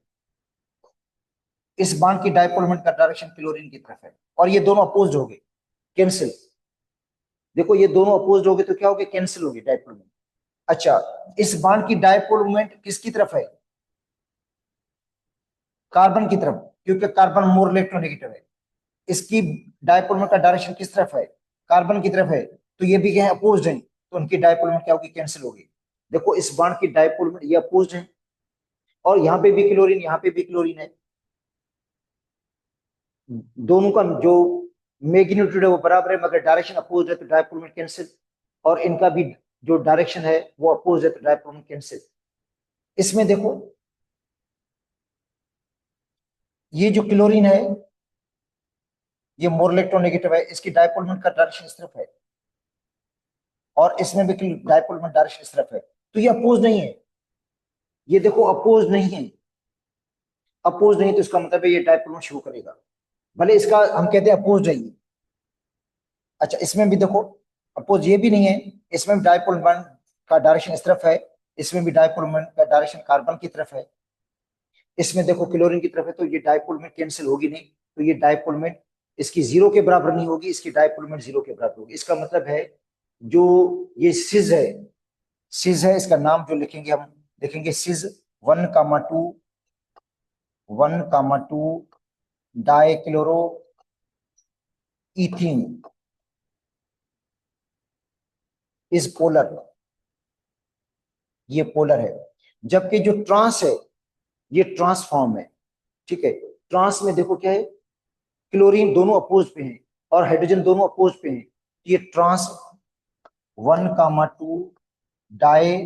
इस बाण की डायपोल मोमेंट का डायरेक्शन क्लोरीन की तरफ है, और ये दोनों अपोज हो गए, कैंसिल। देखो ये दोनों अपोज हो गए तो क्या हो गया, कैंसिल हो गए डायपोल मोमेंट। अच्छा, इस बाण की डायपोल मोमेंट किसकी तरफ है, कार्बन की तरफ, क्योंकि कार्बन मोर इलेक्ट्रोनेगेटिव है। इसकी डायपोल मोमेंट का डायरेक्शन किस तरफ है, कार्बन की तरफ है, तो ये भी क्या है, अपोज्ड है, तो उनकी डायपोल मोमेंट क्या होगी, कैंसिल होगी। देखो इस बाण की डायपोल मोमेंट ये अपोज्ड है, और यहाँ पे भी क्लोरीन, यहाँ पे भी क्लोरीन है, दोनों का जो मैग्नीट्यूड है वो बराबर है, मगर डायरेक्शन अपोज है तो डायपोल मोमेंट कैंसिल, और इनका भी जो डायरेक्शन है वो अपोज है तो डायपोल मोमेंट कैंसिल। इसमें देखो ये जो क्लोरीन है ये मोर इलेक्ट्रोनेगेटिव है, इसकी डायपोल मोमेंट का डायरेक्शन इस तरफ है, और इसमें भी डायपोल मोमेंट डायरेक्शन इस तरफ है, तो ये अपोज नहीं है। ये देखो अपोज नहीं है, अपोज नहीं तो इसका मतलब है ये डायपोल मोमेंट शो करेगा, भले इसका हम कहते हैं अपोज है ये। अच्छा, इसमें भी देखो अपोज ये भी नहीं है, इसमें भी डायपोल मोमेंट का डायरेक्शन इस तरफ है, इसमें भी डायपोल मोमेंट का डायरेक्शन कार्बन की तरफ है, इसमें देखो क्लोरीन की तरफ है, तो ये डायपोल मोमेंट कैंसिल होगी नहीं, तो ये डायपोल मोमेंट इसकी जीरो के बराबर नहीं होगी, इसकी डायपोल मोमेंट जीरो के बराबर होगी। इसका मतलब है जो ये सिज है, सिज है, इसका नाम जो लिखेंगे हम, लिखेंगे सिज 1,2, 1,2 डाइक्लोरो इथीन इज पोलर, ये पोलर है। जबकि जो ट्रांस है ये ट्रांसफॉर्म है, ठीक है। ट्रांस में देखो क्या है, क्लोरीन दोनों अपोज पे हैं और हाइड्रोजन दोनों अपोज पे हैं, ये trans 1,2 die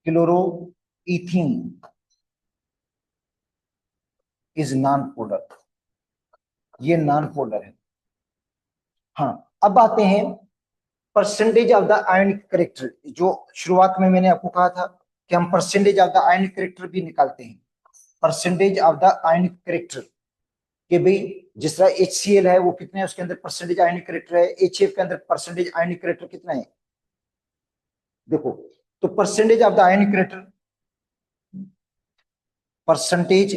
chloro ethene is non polar, ये नॉन पोलर है। हाँ, अब आते हैं percentage of the ionic character, जो शुरुआत में मैंने आपको कहा था कि हम percentage of the ionic character भी निकालते हैं। Percentage of the ionic character कि भाई जिस तरह HCl है वो कितने है, उसके अंदर परसेंटेज आयनिक करेक्टर है, HF के अंदर परसेंटेज आयनिक करेक्टर कितना है। देखो, तो percentage of the ionic character, percentage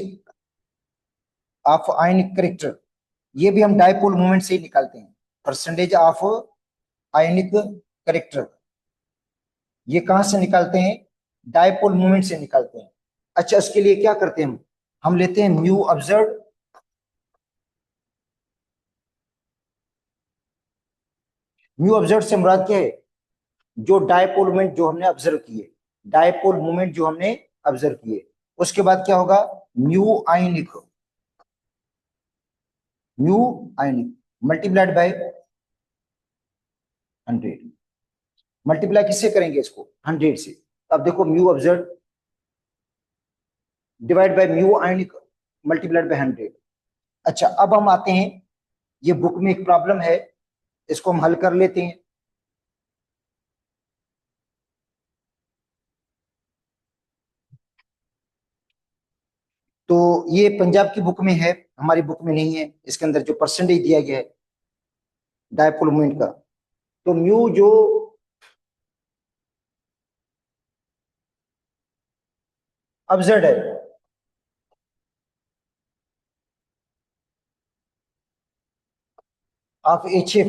of ionic character, ये भी हम डायपोल मोमेंट से ही निकालते हैं, परसेंटेज ऑफ आयनिक करेक्टर। ये कहां से निकालते हैं? डायपोल मोमेंट से निकालते हैं। अच्छा, उसके लिए क्या करते हैं हम लेते हैं म्यू ऑब्जर्व। म्यू ऑब्जर्व से मुराद क्या है? जो डायपोल मोमेंट जो हमने ऑब्जर्व किए, डायपोल मोमेंट जो हमने ऑब्जर्व किए, उसके बाद क्या होगा? Mu ionic, mu ionic multiplied by 100। Multiply किससे करेंगे इसको? 100 से। अब देखो mu observe divide by mu ionic multiplied by 100। अच्छा, अब हम आते हैं, ये बुक में एक प्रॉब्लम है, इसको हम हल कर लेते हैं। तो ये पंजाब की बुक में है, हमारी बुक में नहीं है। इसके अंदर जो परसेंटेज दिया गया है डायपोल मोमेंट का, तो म्यू जो ऑब्जर्व है ऑफ एच एफ,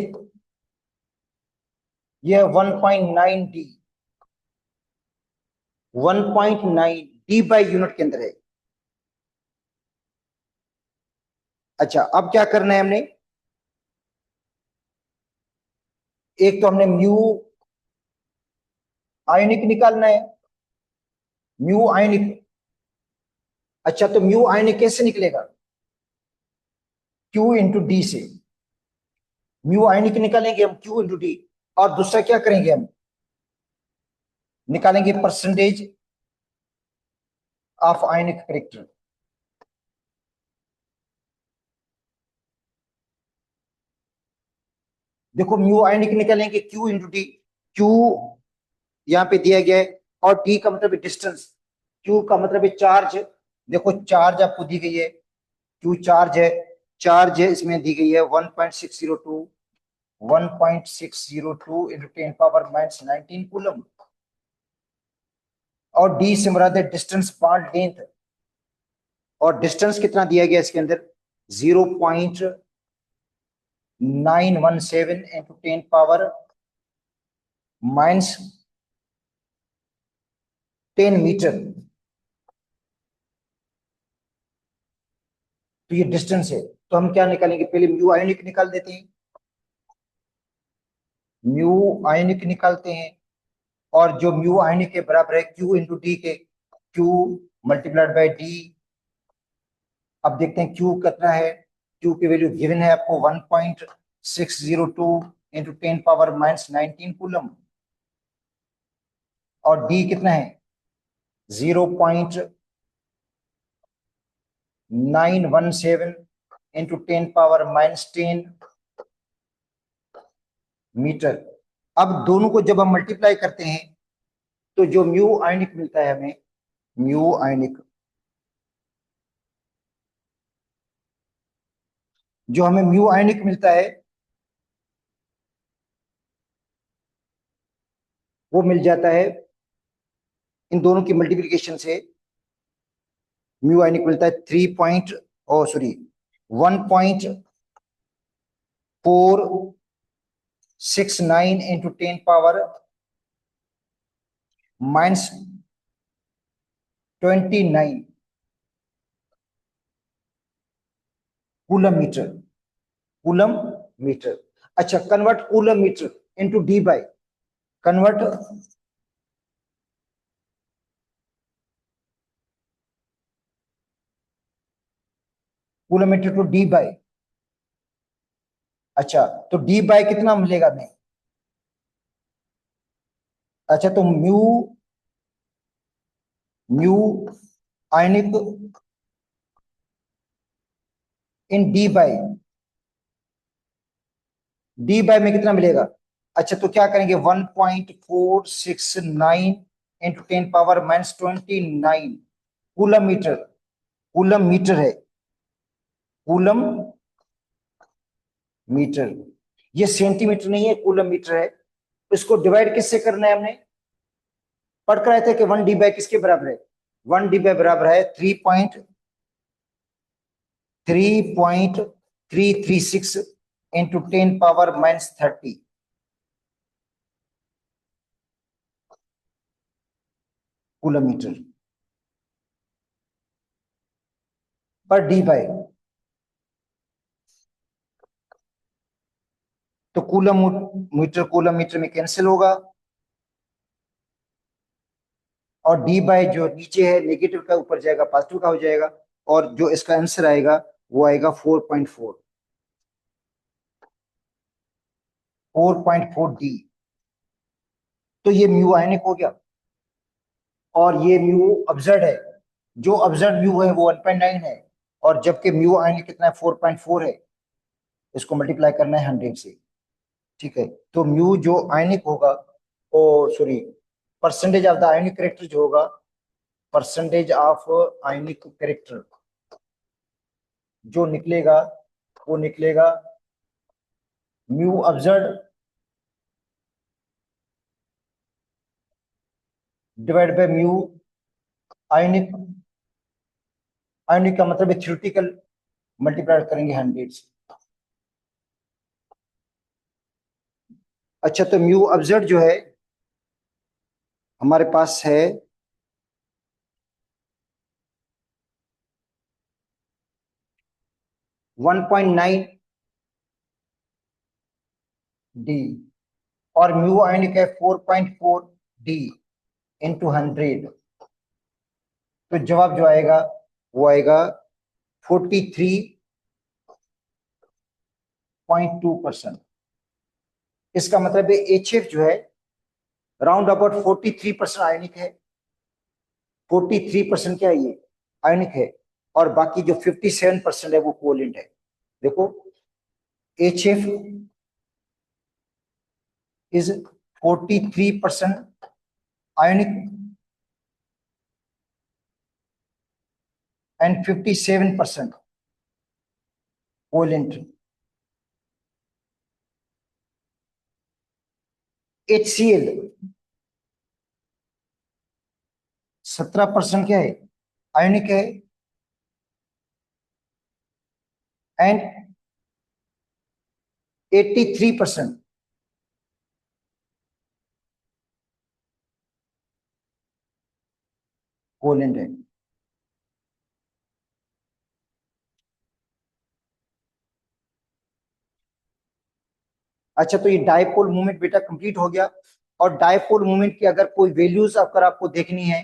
ये 1.9 डी, 1.9 डी बाई यूनिट के अंदर है। अच्छा, अब क्या करना है हमने? एक तो हमने म्यू आयनिक निकालना है, म्यू आयनिक। अच्छा, तो म्यू आयनिक कैसे निकलेगा? क्यू इंटू डी से म्यू आयनिक निकालेंगे हम, क्यू इंटू डी। और दूसरा क्या करेंगे हम? निकालेंगे परसेंटेज ऑफ आयनिक करेक्टर। देखो म्यू आयनिक निकालेंगे क्यू इंटू डी। क्यू यहाँ पे दिया गया है, और डी का मतलब है डिस्टेंस, क्यू का मतलब है चार्ज। देखो चार्ज आपको दी गई है, क्यू चार्ज है, चार्ज है इसमें दी गई है 1.602, 1.602 इंटू 10 पावर -19 कूलम। और डी से मुराद है डिस्टेंस पार्ट लेंथ, और डिस्टेंस कितना दिया गया इसके अंदर? 0.917 इंटू 10 पावर -10 मीटर। तो ये डिस्टेंस है। तो हम क्या निकालेंगे? पहले म्यू आयनिक निकाल देते हैं, म्यू आयनिक निकालते हैं। और जो म्यू आयनिक के बराबर है क्यू इंटू डी के, क्यू मल्टीप्लाइड बाय डी। अब देखते हैं क्यू कितना है। क्यू की वैल्यू गिवन है आपको 1.602 इंटू 10 पावर -19 कूलम। और डी कितना है? 0.917 इंटू 10 पावर -10 मीटर। अब दोनों को जब हम मल्टीप्लाई करते हैं, तो जो म्यू आयनिक मिलता है हमें, म्यू आयनिक जो हमें म्यू आयनिक मिलता है, वो मिल जाता है इन दोनों की मल्टीप्लिकेशन से। म्यू आयनिक मिलता है 1.469 into 10 power -29 coulomb meter, coulomb meter. अच्छा, convert coulomb meter into debye, convert coulomb meter to debye. अच्छा, तो डी बाई कितना मिलेगा हमें? अच्छा, तो mu mu ionic in debye, debye में कितना मिलेगा? अच्छा, तो क्या करेंगे? 1.469 into 10 power -29 coulomb meter, coulomb meter है, कूलम मीटर। ये सेंटीमीटर नहीं है, कूलम मीटर है। इसको डिवाइड किससे करना है हमने? पढ़ कर आए थे कि 1 डी बाई किसके बराबर है? 1 डी बाई बराबर है 3.336 इंटू 10 पावर -30। कूलम मीटर पर डी बाय, तो कूलम मीटर में कैंसिल होगा, और डी बाय जो नीचे है नेगेटिव का ऊपर जाएगा पॉजिटिव का हो जाएगा, और जो इसका आंसर आएगा वो आएगा 4.4, 4.4 डी। तो ये म्यू आयनिक हो गया, और ये म्यू ऑब्जर्व है, जो ऑब्जर्व म्यू है वो 1.9 है, और जबकि म्यू आयनिक कितना है 4.4 है, इसको मल्टीप्लाई करना है 100 से। ठीक है, तो म्यू जो आयनिक होगा, oh sorry, percentage of the ionic character जो होगा, परसेंटेज ऑफ आयनिक करेक्टर जो निकलेगा वो निकलेगा mu observe divide by mu ionic, ionic का मतलब है थ्योरेटिकल, मल्टीप्लाई करेंगे 100 से। अच्छा, तो म्यू ऑब्जर्व जो है हमारे पास है 1.9 डी, और म्यू आयनिक है 4.4 डी इंटू 100, तो जवाब जो आएगा वो आएगा 43.2%। इसका मतलब है HF जो है राउंड अबाउट 43% आयनिक है, 43% क्या है ये आयनिक है, और बाकी जो 57% है वो कोवलेंट है। देखो, HF is 43% ionic and 57% covalent. HCl 17% क्या है आयनिक है, एंड 83% कोवलेंट है। अच्छा, तो ये डायपोल मूवमेंट बेटा कंप्लीट हो गया, और डायपोल मूवमेंट की अगर कोई वैल्यूज अगर आपको देखनी है,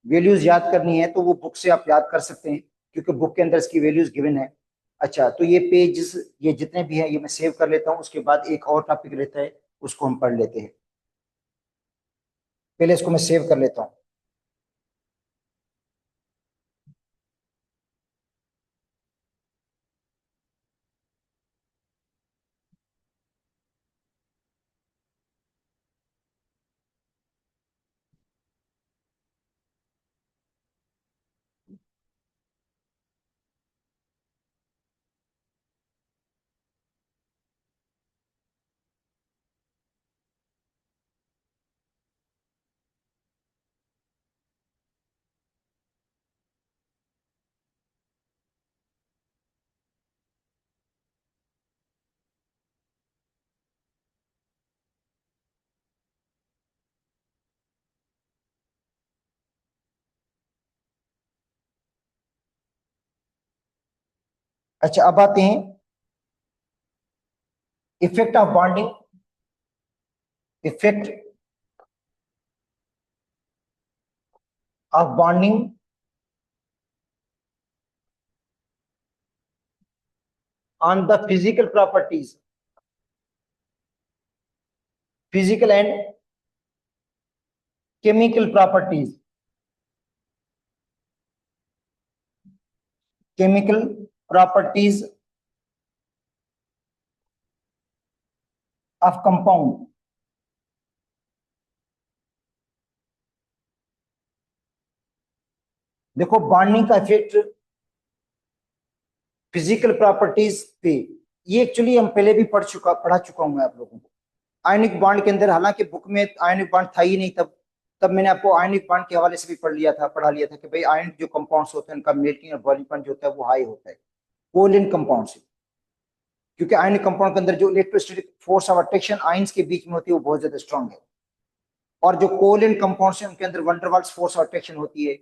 वैल्यूज याद करनी है, तो वो बुक से आप याद कर सकते हैं, क्योंकि बुक के अंदर इसकी वैल्यूज गिवन है। अच्छा, तो ये पेजेस ये जितने भी हैं ये मैं सेव कर लेता हूँ, उसके बाद एक और टॉपिक रहता है उसको हम पढ़ लेते हैं। पहले इसको मैं सेव कर लेता हूँ। अच्छा, अब आते हैं effect of bonding, effect of bonding on the physical properties, physical and chemical properties, chemical properties of compound. देखो, बॉन्डिंग का इफेक्ट फिजिकल प्रॉपर्टीज पे, ये एक्चुअली हम पहले भी पढ़ा चुका हूं मैं आप लोगों को आयनिक बॉन्ड के अंदर, हालांकि बुक में आयनिक बॉन्ड था ही नहीं तब, तब मैंने आपको आयनिक बॉन्ड के हवाले से भी पढ़ा लिया था कि भाई आयनिक जो कंपाउंड्स होते हैं उनका मेल्टिंग और बॉइलिंग पॉइंट जो होता है वो हाई होता है कोवलेंट कंपाउंड से, क्योंकि आयनिक कंपाउंड के अंदर जो electrostatic force of attraction ions के बीच में होती है वो बहुत ज्यादा स्ट्रांग है। और जो कोवैलेंट कंपाउंड्स हैं उनके अंदर वंडरवाल्स फोर्स ऑफ अट्रैक्शन होती है,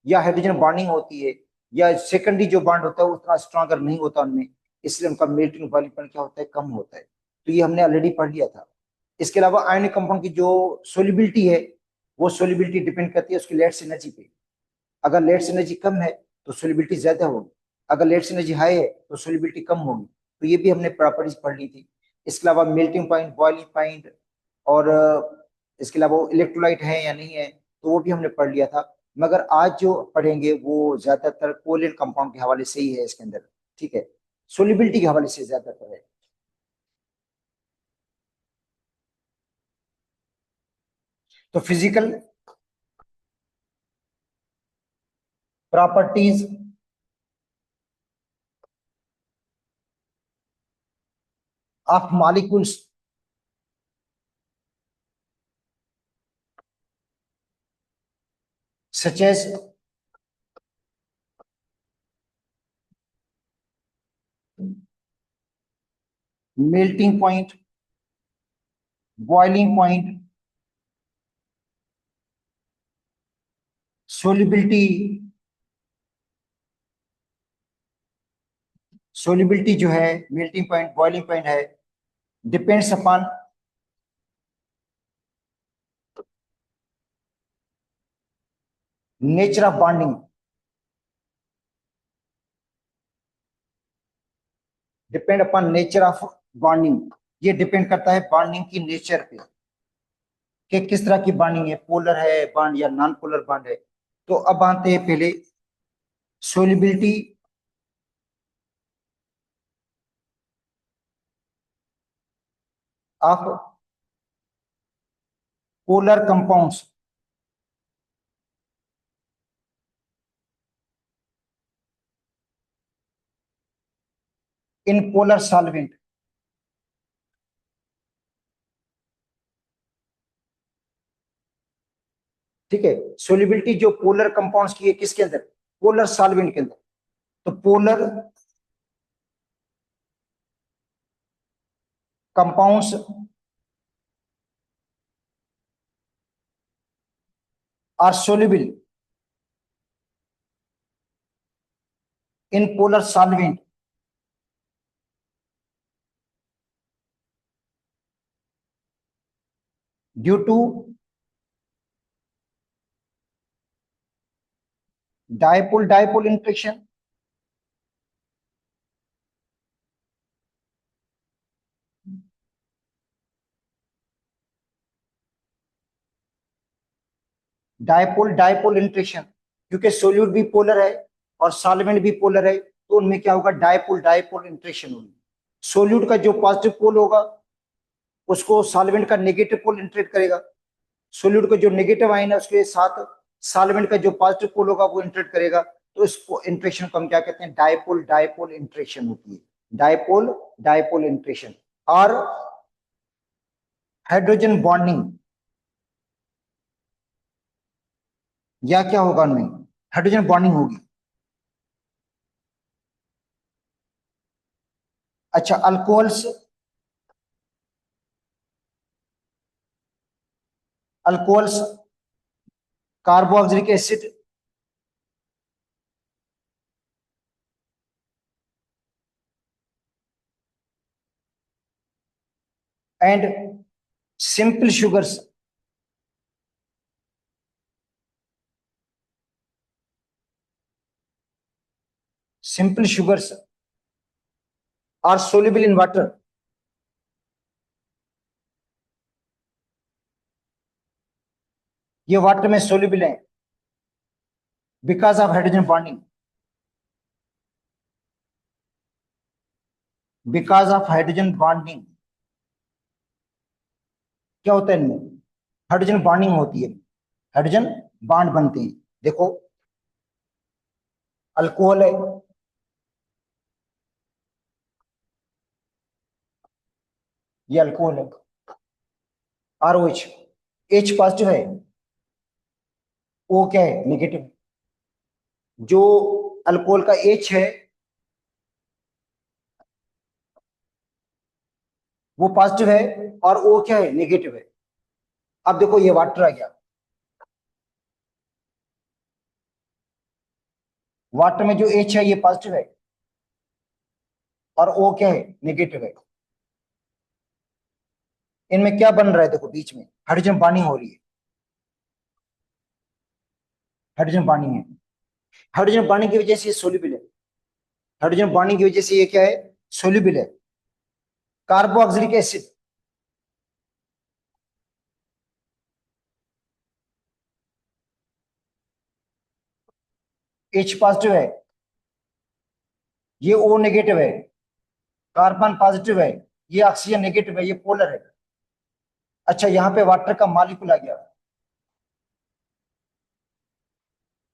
या हाइड्रोजन बॉन्डिंग होती है, या सेकेंडरी जो बॉन्ड होता है वो उतना स्ट्रॉन्गर नहीं होता उनमें, इसलिए उनका मेल्टिंग बॉइलिंग पॉइंट क्या होता है, कम होता है। तो ये हमने ऑलरेडी पढ़ लिया था। इसके अलावा आयनिक कंपाउंड की जो सोलिबिलिटी है, वो सोलिबिलिटी डिपेंड करती है उसकी लेट्स एनर्जी पे। अगर लेट्स एनर्जी कम है तो सोलिबिलिटी ज्यादा होगी, अगर लेट्स एनर्जी हाई है तो सोलिबिलिटी कम होगी। तो ये भी हमने प्रॉपर्टीज पढ़ ली थी। इसके अलावा मेल्टिंग पॉइंट, बॉइलिंग पॉइंट, और इसके अलावा इलेक्ट्रोलाइट है या नहीं है, तो वो भी हमने पढ़ लिया था। मगर आज जो पढ़ेंगे वो ज्यादातर कोवैलेंट कंपाउंड के हवाले से ही है इसके अंदर, ठीक है, सोलिबिलिटी के हवाले से ज्यादातर है। तो physical properties of molecules such as melting point, boiling point, solubility. Solubility जो है, मेल्टिंग पॉइंट, बॉइलिंग पॉइंट है, depends upon nature of bonding. Depend upon nature of bonding, ये डिपेंड करता है बॉन्डिंग की नेचर पे कि किस तरह की बॉन्डिंग है, पोलर है बॉन्ड या नॉन पोलर बॉन्ड है। तो अब आते हैं पहले solubility of polar compounds in polar solvent. ठीक है, सोलिबिलिटी जो पोलर कंपाउंड्स की है किसके अंदर, पोलर सॉल्वेंट के अंदर। तो polar compounds are soluble in polar solvent due to dipole dipole interaction dipole dipole interaction, क्योंकि सोल्यूट भी पोलर है और सॉल्वेंट भी पोलर है, तो उनमें क्या होगा, डायपोल डायपोल इंटरेक्शन होगी। सोल्यूट का जो पॉजिटिव पोल होगा उसको सॉल्वेंट का नेगेटिव पोल इंटरेक्ट करेगा, सोल्यूट का जो नेगेटिव आयन है उसके साथ सॉल्वेंट का जो पॉजिटिव पोल होगा वो इंटरेक्ट करेगा। तो इस इंटरेक्शन को हम क्या कहते हैं, डायपोल डायपोल इंटरेक्शन होती है, डायपोल डायपोल इंटरेक्शन। और हाइड्रोजन बॉन्डिंग, या क्या होगा उनमें, हाइड्रोजन बॉन्डिंग होगी। अच्छा, alcohols, alcohols, carboxylic acid, and simple sugars, simple sugars are soluble in water. ये वाटर में सोल्यूबल है because of hydrogen bonding, because of hydrogen bonding. क्या होता है इनमें, हाइड्रोजन बॉन्डिंग होती है, हाइड्रोजन बॉन्ड बनते हैं। देखो, अल्कोहल है, ये अल्कोहल है, R O H, H positive है, ओ क्या है, नेगेटिव। जो अल्कोहल का एच है वो पॉजिटिव है और ओ क्या है, नेगेटिव है। अब देखो ये वाटर आ गया, वाटर में जो H है ये पॉजिटिव है और O क्या है, नेगेटिव है। इनमें क्या बन रहा है, देखो बीच में हाइड्रोजन बॉन्डिंग हो रही है, हाइड्रोजन बॉन्डिंग है। हाइड्रोजन बॉन्डिंग की वजह से ये सोल्यूबल है, हाइड्रोजन बॉन्डिंग की वजह से ये क्या है, सोल्यूबल है। कार्बोक्सिलिक एसिड, H पॉजिटिव है, ये O नेगेटिव है। कार्बन पॉजिटिव है, ये ऑक्सीजन नेगेटिव है, ये पोलर है। अच्छा, यहाँ पे वाटर का मॉलिक्यूल आ गया,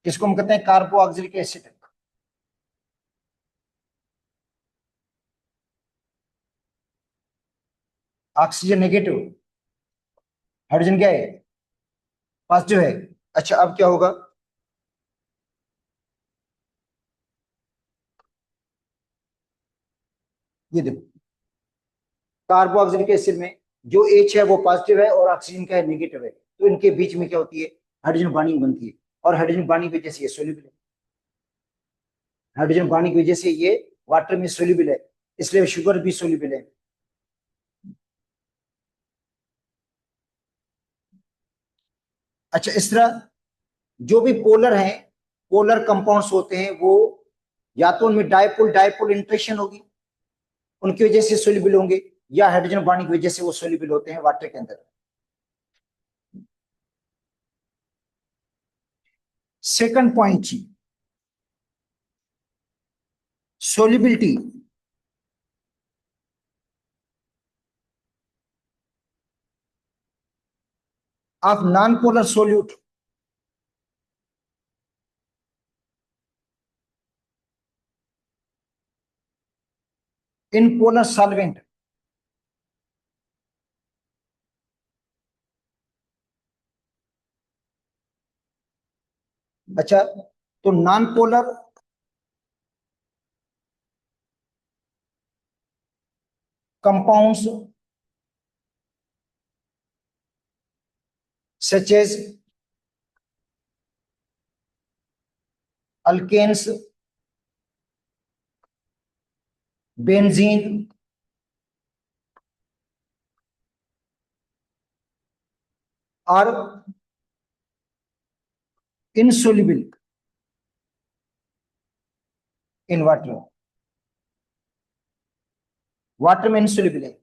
जिसको हम कहते हैं carboxylic acid. Oxygen negative, hydrogen क्या है, पॉजिटिव है। अच्छा, अब क्या होगा, ये देखो कार्बोक्सिलिक एसिड में जो H है वो पॉजिटिव है और ऑक्सीजन क्या है, नेगेटिव है। तो इनके बीच में क्या होती है, हाइड्रोजन बॉन्डिंग बनती है, और हाइड्रोजन बॉन्डिंग की वजह से ये सोल्यूबल है। हाइड्रोजन बॉन्डिंग की वजह से ये वाटर में सोल्यूबल है, इसलिए शुगर भी सोल्यूबल है। अच्छा, इस तरह जो भी पोलर हैं, पोलर कंपाउंड्स होते हैं, वो या तो उनमें डायपोल डायपोल इंटरेक्शन होगी, उनकी वजह से सोल्यूबल होंगे, या हाइड्रोजन बॉन्डिंग की वजह से वो सोल्यूबल होते हैं वाटर के अंदर। सेकंड पॉइंट जी, solubility of non polar solute in polar solvent. अच्छा, तो non polar compounds such as alkanes, benzene, और इनसोल्यूबल इन वाटर, वाटर में इनसोल्यूबल है,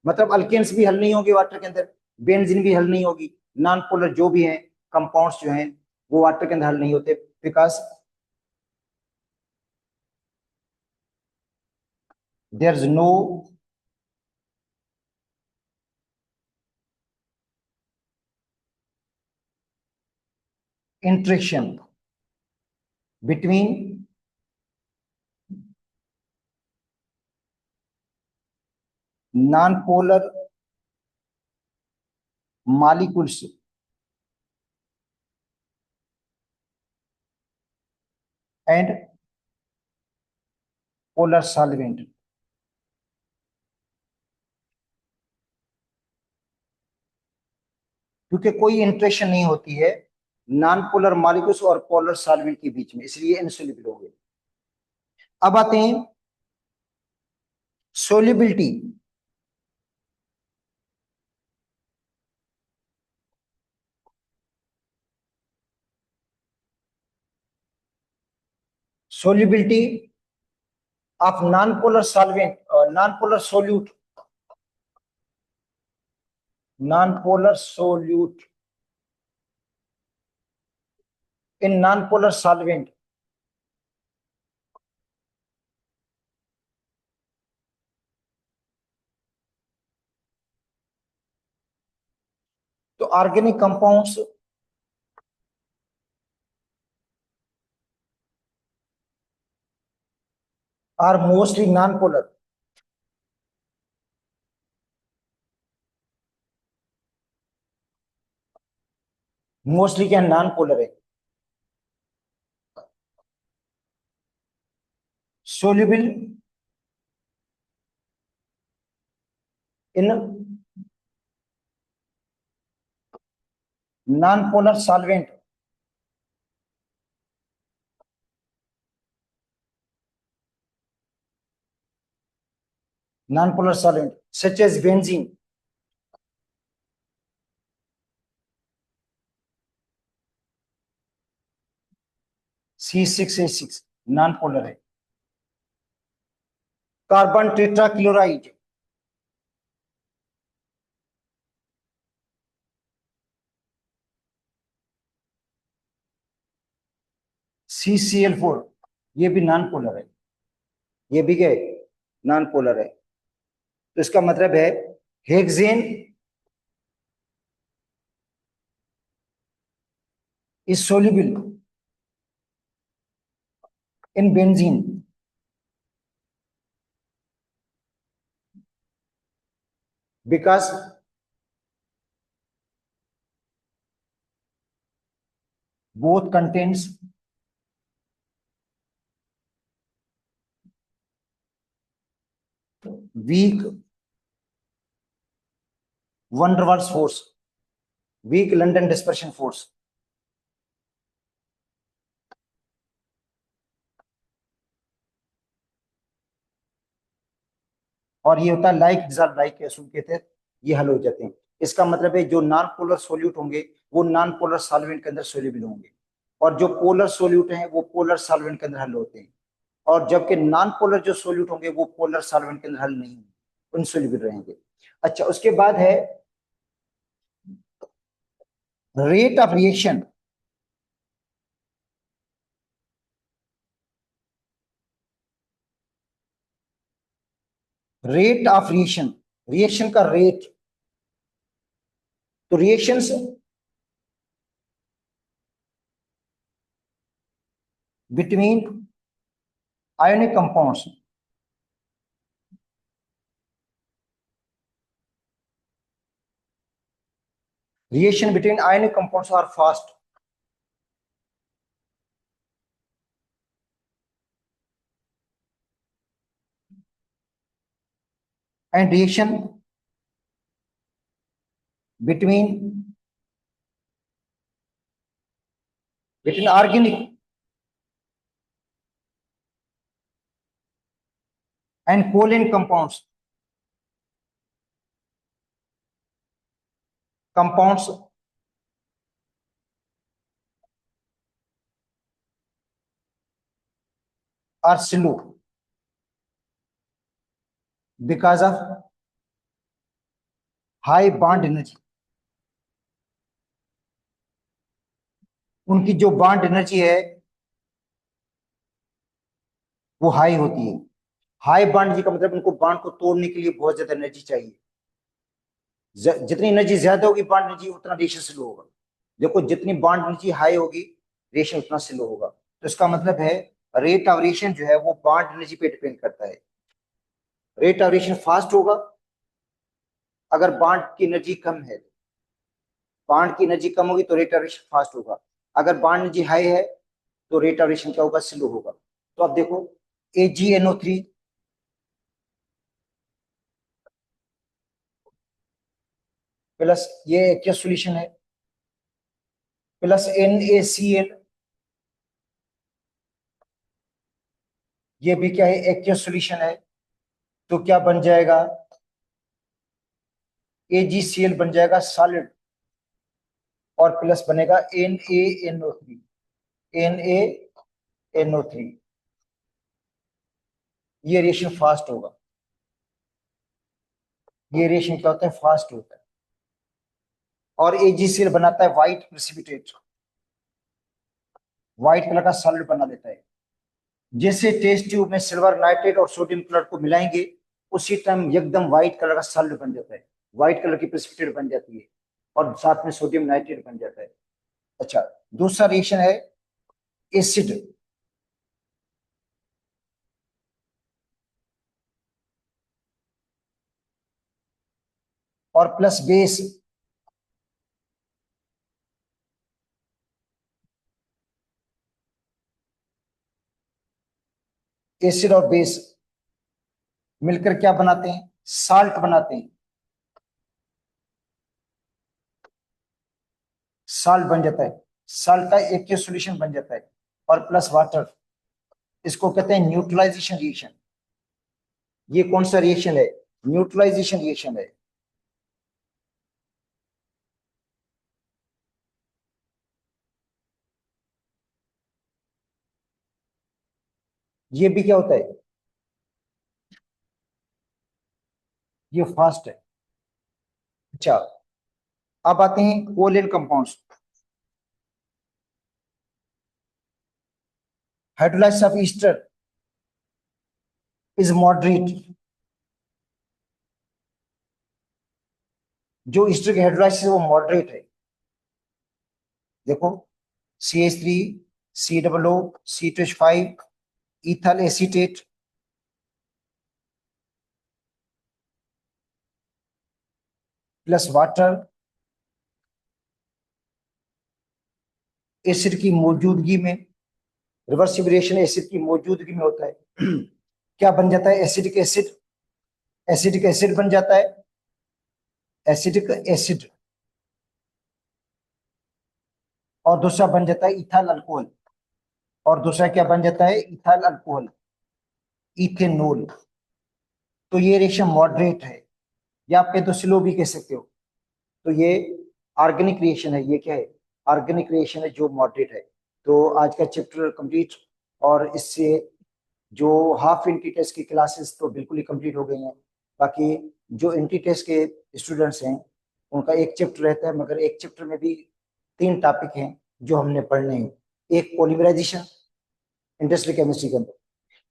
मतलब अल्केन्स भी हल नहीं होगी वाटर के अंदर, बेंजीन भी हल नहीं होगी, नॉन पोलर जो भी हैं कंपाउंड्स जो हैं वो वाटर के अंदर हल नहीं होते, because there is no interaction between non polar molecules and polar solvent. क्योंकि कोई इंटरेक्शन नहीं होती है नॉन पोलर मॉलिक्यूल्स और पोलर सॉल्वेंट के बीच में, इसलिए इनसोल्यूबल हो गए। अब आते हैं solubility, solubility of non polar solvent और non polar solute, non polar solute in non polar solvent. तो organic compounds are mostly non polar, mostly क्या नॉन पोलर है, soluble in non polar solvent, non polar solvent such as benzene, C6H6 non polar है। Carbon tetrachloride, CCl4 ये भी non polar है, ये भी क्या है, नॉन पोलर है। तो इसका मतलब है hexane is soluble in benzene because both contains weak van der Waals force, weak London dispersion force। और ये होता है लाइक डिजॉल्व लाइक एसिड के तहत ये हल हो जाते हैं। इसका मतलब है जो नॉन पोलर सोल्यूट होंगे वो नॉन पोलर सॉल्वेंट के अंदर सोल्यूबल होंगे, और जो पोलर सोल्यूट हैं वो पोलर सॉल्वेंट के अंदर हल होते हैं, और जबकि नॉन पोलर जो सोल्यूट होंगे वो पोलर सॉल्वेंट के अंदर हल नहीं होंगे, इनसोल्यूबल रहेंगे। अच्छा, उसके बाद है rate of reaction. Rate of reaction, reaction का रेट, तो reactions between ionic compounds, reaction between ionic compounds are fast, and reaction between organic and covalent compounds are slow because of high bond energy। उनकी जो bond energy है वो high होती है। High bond energy का मतलब उनको बॉन्ड को तोड़ने के लिए बहुत ज्यादा एनर्जी चाहिए। जितनी एनर्जी ज्यादा होगी बॉन्ड एनर्जी उतना रिएक्शन स्लो होगा। देखो जितनी बॉन्ड एनर्जी हाई होगी रिएक्शन उतना स्लो होगा। तो इसका मतलब है रेट ऑफ रिएक्शन जो है वो बॉन्ड एनर्जी पे डिपेंड करता है। रेट ऑफ रिएक्शन फास्ट होगा अगर बॉन्ड की एनर्जी कम है, बॉन्ड की एनर्जी कम होगी तो रेट ऑफ रिएक्शन फास्ट होगा। अगर बॉन्ड एनर्जी हाई है तो रेट ऑफ रिएक्शन क्या होगा, स्लो होगा। तो अब देखो AgNO3 प्लस ये एक्वस सॉल्यूशन है, प्लस NaCl, ये भी क्या है, एक्वस सॉल्यूशन है। तो क्या बन जाएगा, AgCl बन जाएगा सॉलिड, और प्लस बनेगा NaNO3, NaNO3। ये रिएक्शन फास्ट होगा, ये रिएक्शन क्या होता है, फास्ट होता है। और AgCl बनाता है व्हाइट प्रेसिपिटेट, व्हाइट कलर का सॉलिड बना देता है। जैसे टेस्ट ट्यूब में सिल्वर नाइट्रेट और सोडियम क्लोराइड को मिलाएंगे उसी टाइम एकदम व्हाइट कलर का सॉलिड बन जाता है, व्हाइट कलर की प्रेसिपिटेट बन जाती है, और साथ में सोडियम नाइट्रेट बन जाता है। अच्छा, दूसरा रिएक्शन है एसिड और प्लस बेस। एसिड और बेस मिलकर क्या बनाते हैं, साल्ट बनाते हैं। साल्ट बन जाता है, साल्ट का एक सॉल्यूशन बन जाता है, और प्लस वाटर, इसको कहते हैं न्यूट्रलाइजेशन रिएक्शन। ये कौन सा रिएक्शन है? न्यूट्रलाइजेशन रिएक्शन है। ये भी क्या होता है? ये फास्ट है। अच्छा, अब आते हैं कोलेन compounds. Hydrolysis of Easter is moderate. जो ईस्टर की हाइड्रोलाइसिस है वो मॉडरेट है। देखो, CH3, COO, C2H5, ethyl acetate, plus water, acid की मौजूदगी में, रिवर्सिबल रिएक्शन एसिड की मौजूदगी में होता है। क्या बन जाता है? एसिडिक एसिड, एसिडिक एसिड बन जाता है, एसिडिक एसिड। और दूसरा बन जाता है इथाइल अल्कोहल, और दूसरा क्या बन जाता है? Ethyl alcohol, ethanol. तो ये रिएक्शन मॉडरेट है, या आप कहे तो स्लो भी कह सकते हो। तो ये ऑर्गेनिक रिएक्शन है। ये क्या है? ऑर्गेनिक रिएक्शन है जो मॉडरेट है। तो आज का चैप्टर कंप्लीट, और इससे जो हाफ एंटी टेस्ट की क्लासेस तो बिल्कुल ही कंप्लीट हो गई हैं। बाकी जो एंटी टेस्ट के स्टूडेंट्स हैं उनका एक चैप्टर रहता है, मगर एक चैप्टर में भी 3 टॉपिक हैं जो हमने पढ़ने हैं। एक पॉलीमराइजेशन, इंडस्ट्रियल केमिस्ट्री के अंदर।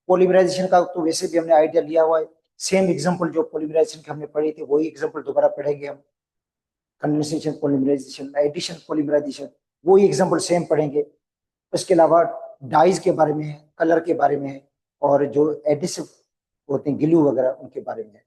पॉलीमराइजेशन का तो वैसे भी हमने आइडिया लिया हुआ है। सेम एग्जांपल जो पॉलीमराइजेशन के हमने पढ़े थे वही एग्जांपल दोबारा पढ़ेंगे हम। कंडेंसेशन पॉलीमराइजेशन, एडिशन पॉलीमराइजेशन, वही एग्जांपल सेम पढ़ेंगे। उसके अलावा डाइज के बारे में है, कलर के बारे में है, और जो एडिसिव होते हैं ग्लू वगैरह उनके बारे में है।